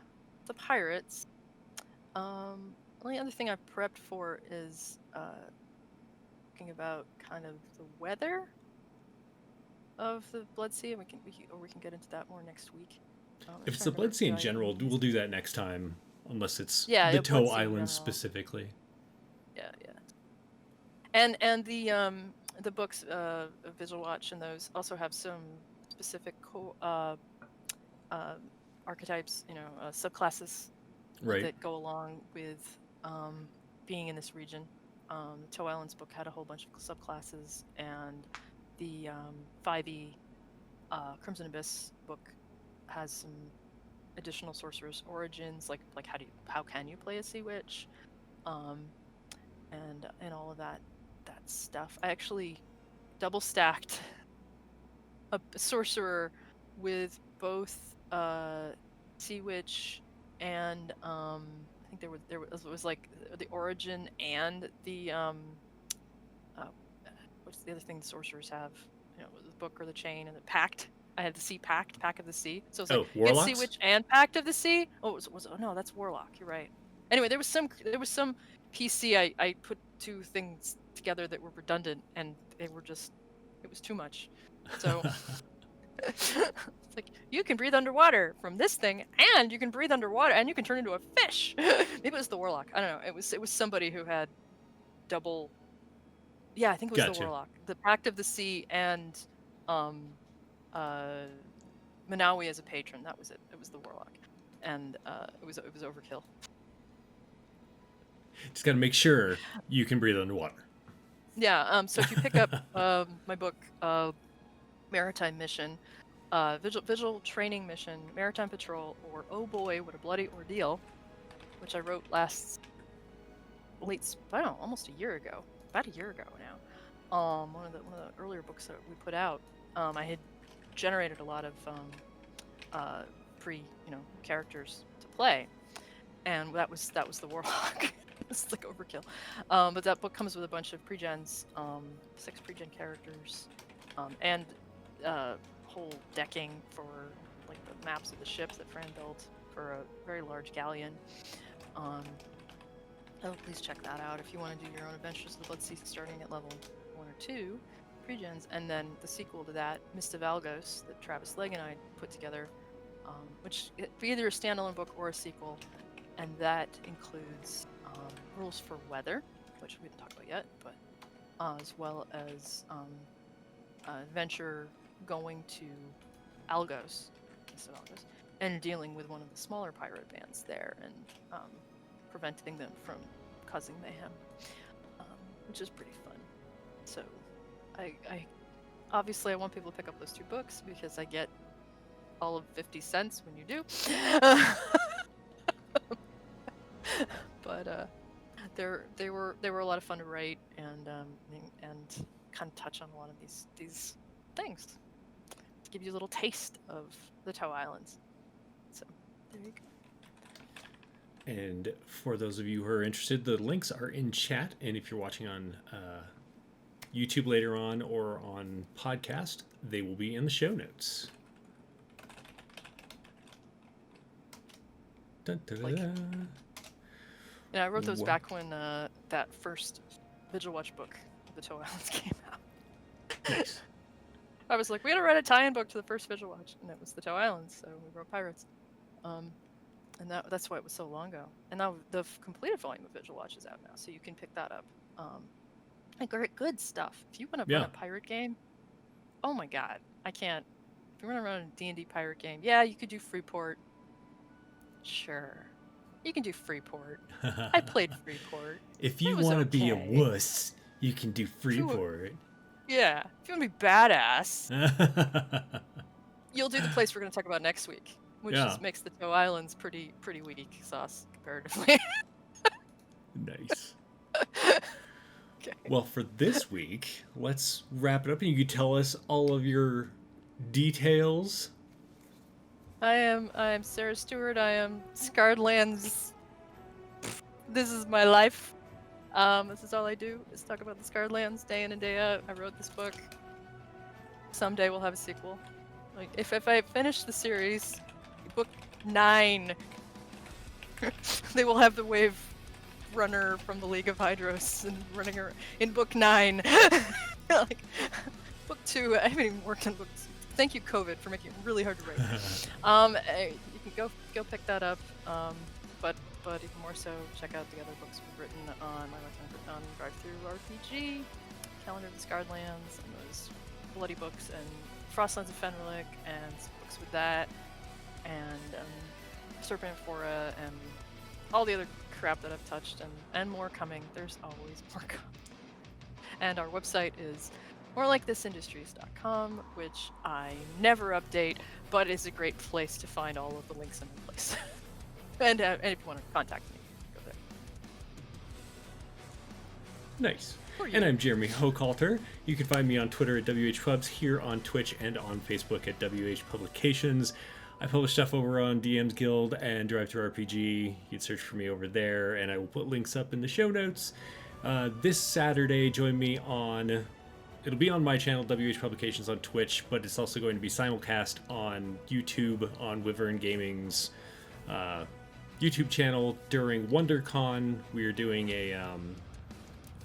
pirates. Only other thing I prepped for is thinking about kind of the weather of the Blood Sea, and we can get into that more next week. If it's the Blood Sea in general, we'll do that next time, unless it's the Toe Islands specifically. Yeah. And the books, Vigil Watch, and those also have some specific archetypes, you know, subclasses that go along with being in this region. The Toe Islands book had a whole bunch of subclasses, and the 5e Crimson Abyss book has some additional sorcerer's origins, like how can you play a sea witch, and all of that stuff. I actually double stacked a sorcerer with both sea witch and I think there was like the origin and the what's the other thing the sorcerers have? You know, the book or the chain and the pact. I had the sea pact, Pact of the Sea. So it's like get Sea Witch and Pact of the Sea. Oh, no, that's Warlock. You're right. Anyway, there was some PC. I put two things together that were redundant, and it was too much. So it's like you can breathe underwater from this thing, and you can breathe underwater, and you can turn into a fish. Maybe it was the Warlock. I don't know. It was somebody who had double. Yeah, I think it was the Warlock. The Pact of the Sea and Manawi as a patron. That was it. It was the Warlock, and it was overkill. Just got to make sure you can breathe underwater. Yeah. So if you pick up my book, Maritime Mission, Vigil Training Mission, Maritime Patrol, or Oh Boy, What a Bloody Ordeal, which I wrote almost a year ago. About a year ago now. One of the earlier books that we put out. I had generated a lot of characters to play, and that was the Warlock. It's like overkill. But that book comes with a bunch of pre-gens, 6 pre-gen characters, and whole decking for like the maps of the ships that Fran built for a very large galleon. Oh, please check that out if you want to do your own Adventures of the Blood Sea starting at level 1 or 2 pre-gens, and then the sequel to that, Mist of Algos, that Travis Legg and I put together, which it be either a standalone book or a sequel, and that includes rules for weather, which we didn't talk about yet, but as well as adventure going to Algos, Mist of Algos, and dealing with one of the smaller pirate bands there and preventing them from causing mayhem, which is pretty fun. So I obviously I want people to pick up those 2 books because I get all of 50 cents when you do. But they were a lot of fun to write and kind of touch on a lot of these things to give you a little taste of the Toe Islands. So there you go. And for those of you who are interested, the links are in chat. And if you're watching on YouTube later on or on podcast, they will be in the show notes. Dun, dun, dun, dun. Yeah, I wrote those back when that first Vigil Watch book of the Toe Islands came out. Nice. I was like, we gotta write a tie-in book to the first Vigil Watch, and it was the Toe Islands, so we wrote pirates. And that's why it was so long ago. And now the completed volume of Vigil Watch is out now, so you can pick that up. And great, good stuff. If you want to run a pirate game, oh my god, I can't. If you want to run a D&D pirate game, yeah, you could do Freeport. Sure, you can do Freeport. I played Freeport. If you want to be a wuss, you can do Freeport. Yeah, if you want to be badass, you'll do the place we're going to talk about next week, which makes the Toe Islands pretty weak sauce comparatively. Nice. Okay. Well, for this week, let's wrap it up, and you can tell us all of your details. I am Sarah Stewart. I am Scarred Lands. This is my life. This is all I do, is talk about the Scarred Lands day in and day out. I wrote this book. Someday we'll have a sequel. Like if I finish the series, book 9, they will have the wave runner from the League of Hydros and running her in book 9. Like book 2, I haven't even worked on book 2. Thank you, COVID, for making it really hard to write. You can go pick that up. But even more so, check out the other books we've written on my website, on DriveThru RPG, Calendar of the Scarred Lands, and those bloody books, and Frostlands of Fenric, and some books with that, and Serpent Amphora, and all the other crap that I've touched, and more coming. There's always more coming. And our website is morelikethisindustries.com, which I never update, but is a great place to find all of the links in one place. And if you want to contact me, go there. Nice. And I'm Jeremy Hochhalter. You can find me on Twitter at WHPubs, here on Twitch, and on Facebook at WH Publications. I publish stuff over on DM's Guild and DriveThru RPG. You can search for me over there, and I will put links up in the show notes. This Saturday, join me on... It'll be on my channel, WH Publications, on Twitch, but it's also going to be simulcast on YouTube, on Wyvern Gaming's YouTube channel during WonderCon. We are doing a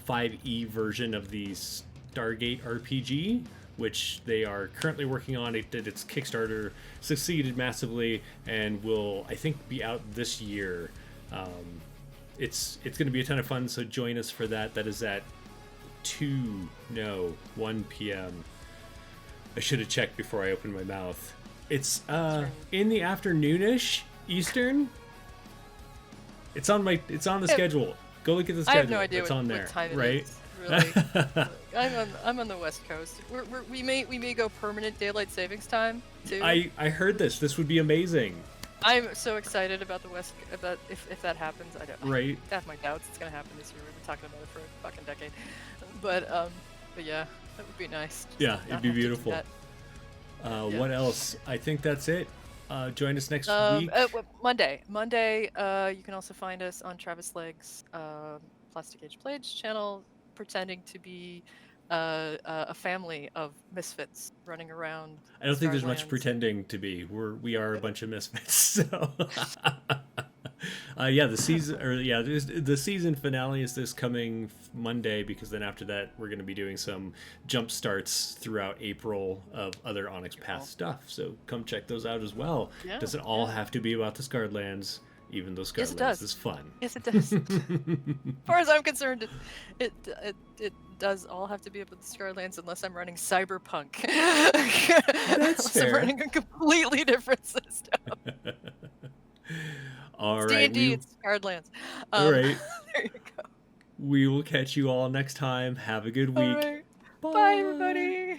5e version of the Stargate RPG, which they are currently working on. It did its Kickstarter, succeeded massively, and will, I think, be out this year. It's going to be a ton of fun, so join us for that. That is at 1 p.m. I should have checked before I opened my mouth. It's in the afternoonish Eastern. It's on the schedule. Go look at the schedule. I have no idea it's what, on there, what time right? it is. Really. I'm on the West Coast. We may go permanent daylight savings time too. I heard this. This would be amazing. I'm so excited about if that happens. I don't. Right. I have my doubts it's gonna happen this year. We've been talking about it for a fucking decade. But yeah, that would be nice. Yeah, it'd be beautiful. Yeah. What else? I think that's it. Join us next week. Monday. You can also find us on Travis Legg's Plastic Age Blades channel, pretending to be a family of misfits running around. I don't think there's much Scarlands. pretending to be. We are a bunch of misfits. So, yeah, the season finale is this coming Monday, because then after that we're going to be doing some jump starts throughout April of other Onyx Path stuff. So come check those out as well. Yeah, Does it all have to be about the Scarred Lands? Even though Yes, it Scarred does. Lands is fun. Yes, it does. As far as I'm concerned, it does all have to be about the Scarlands, unless I'm running Cyberpunk. That's fair. I'm running a completely different system. All It's right. D&D, it's Scarlands. All right. There you go. We will catch you all next time. Have a good week. All right. Bye, everybody.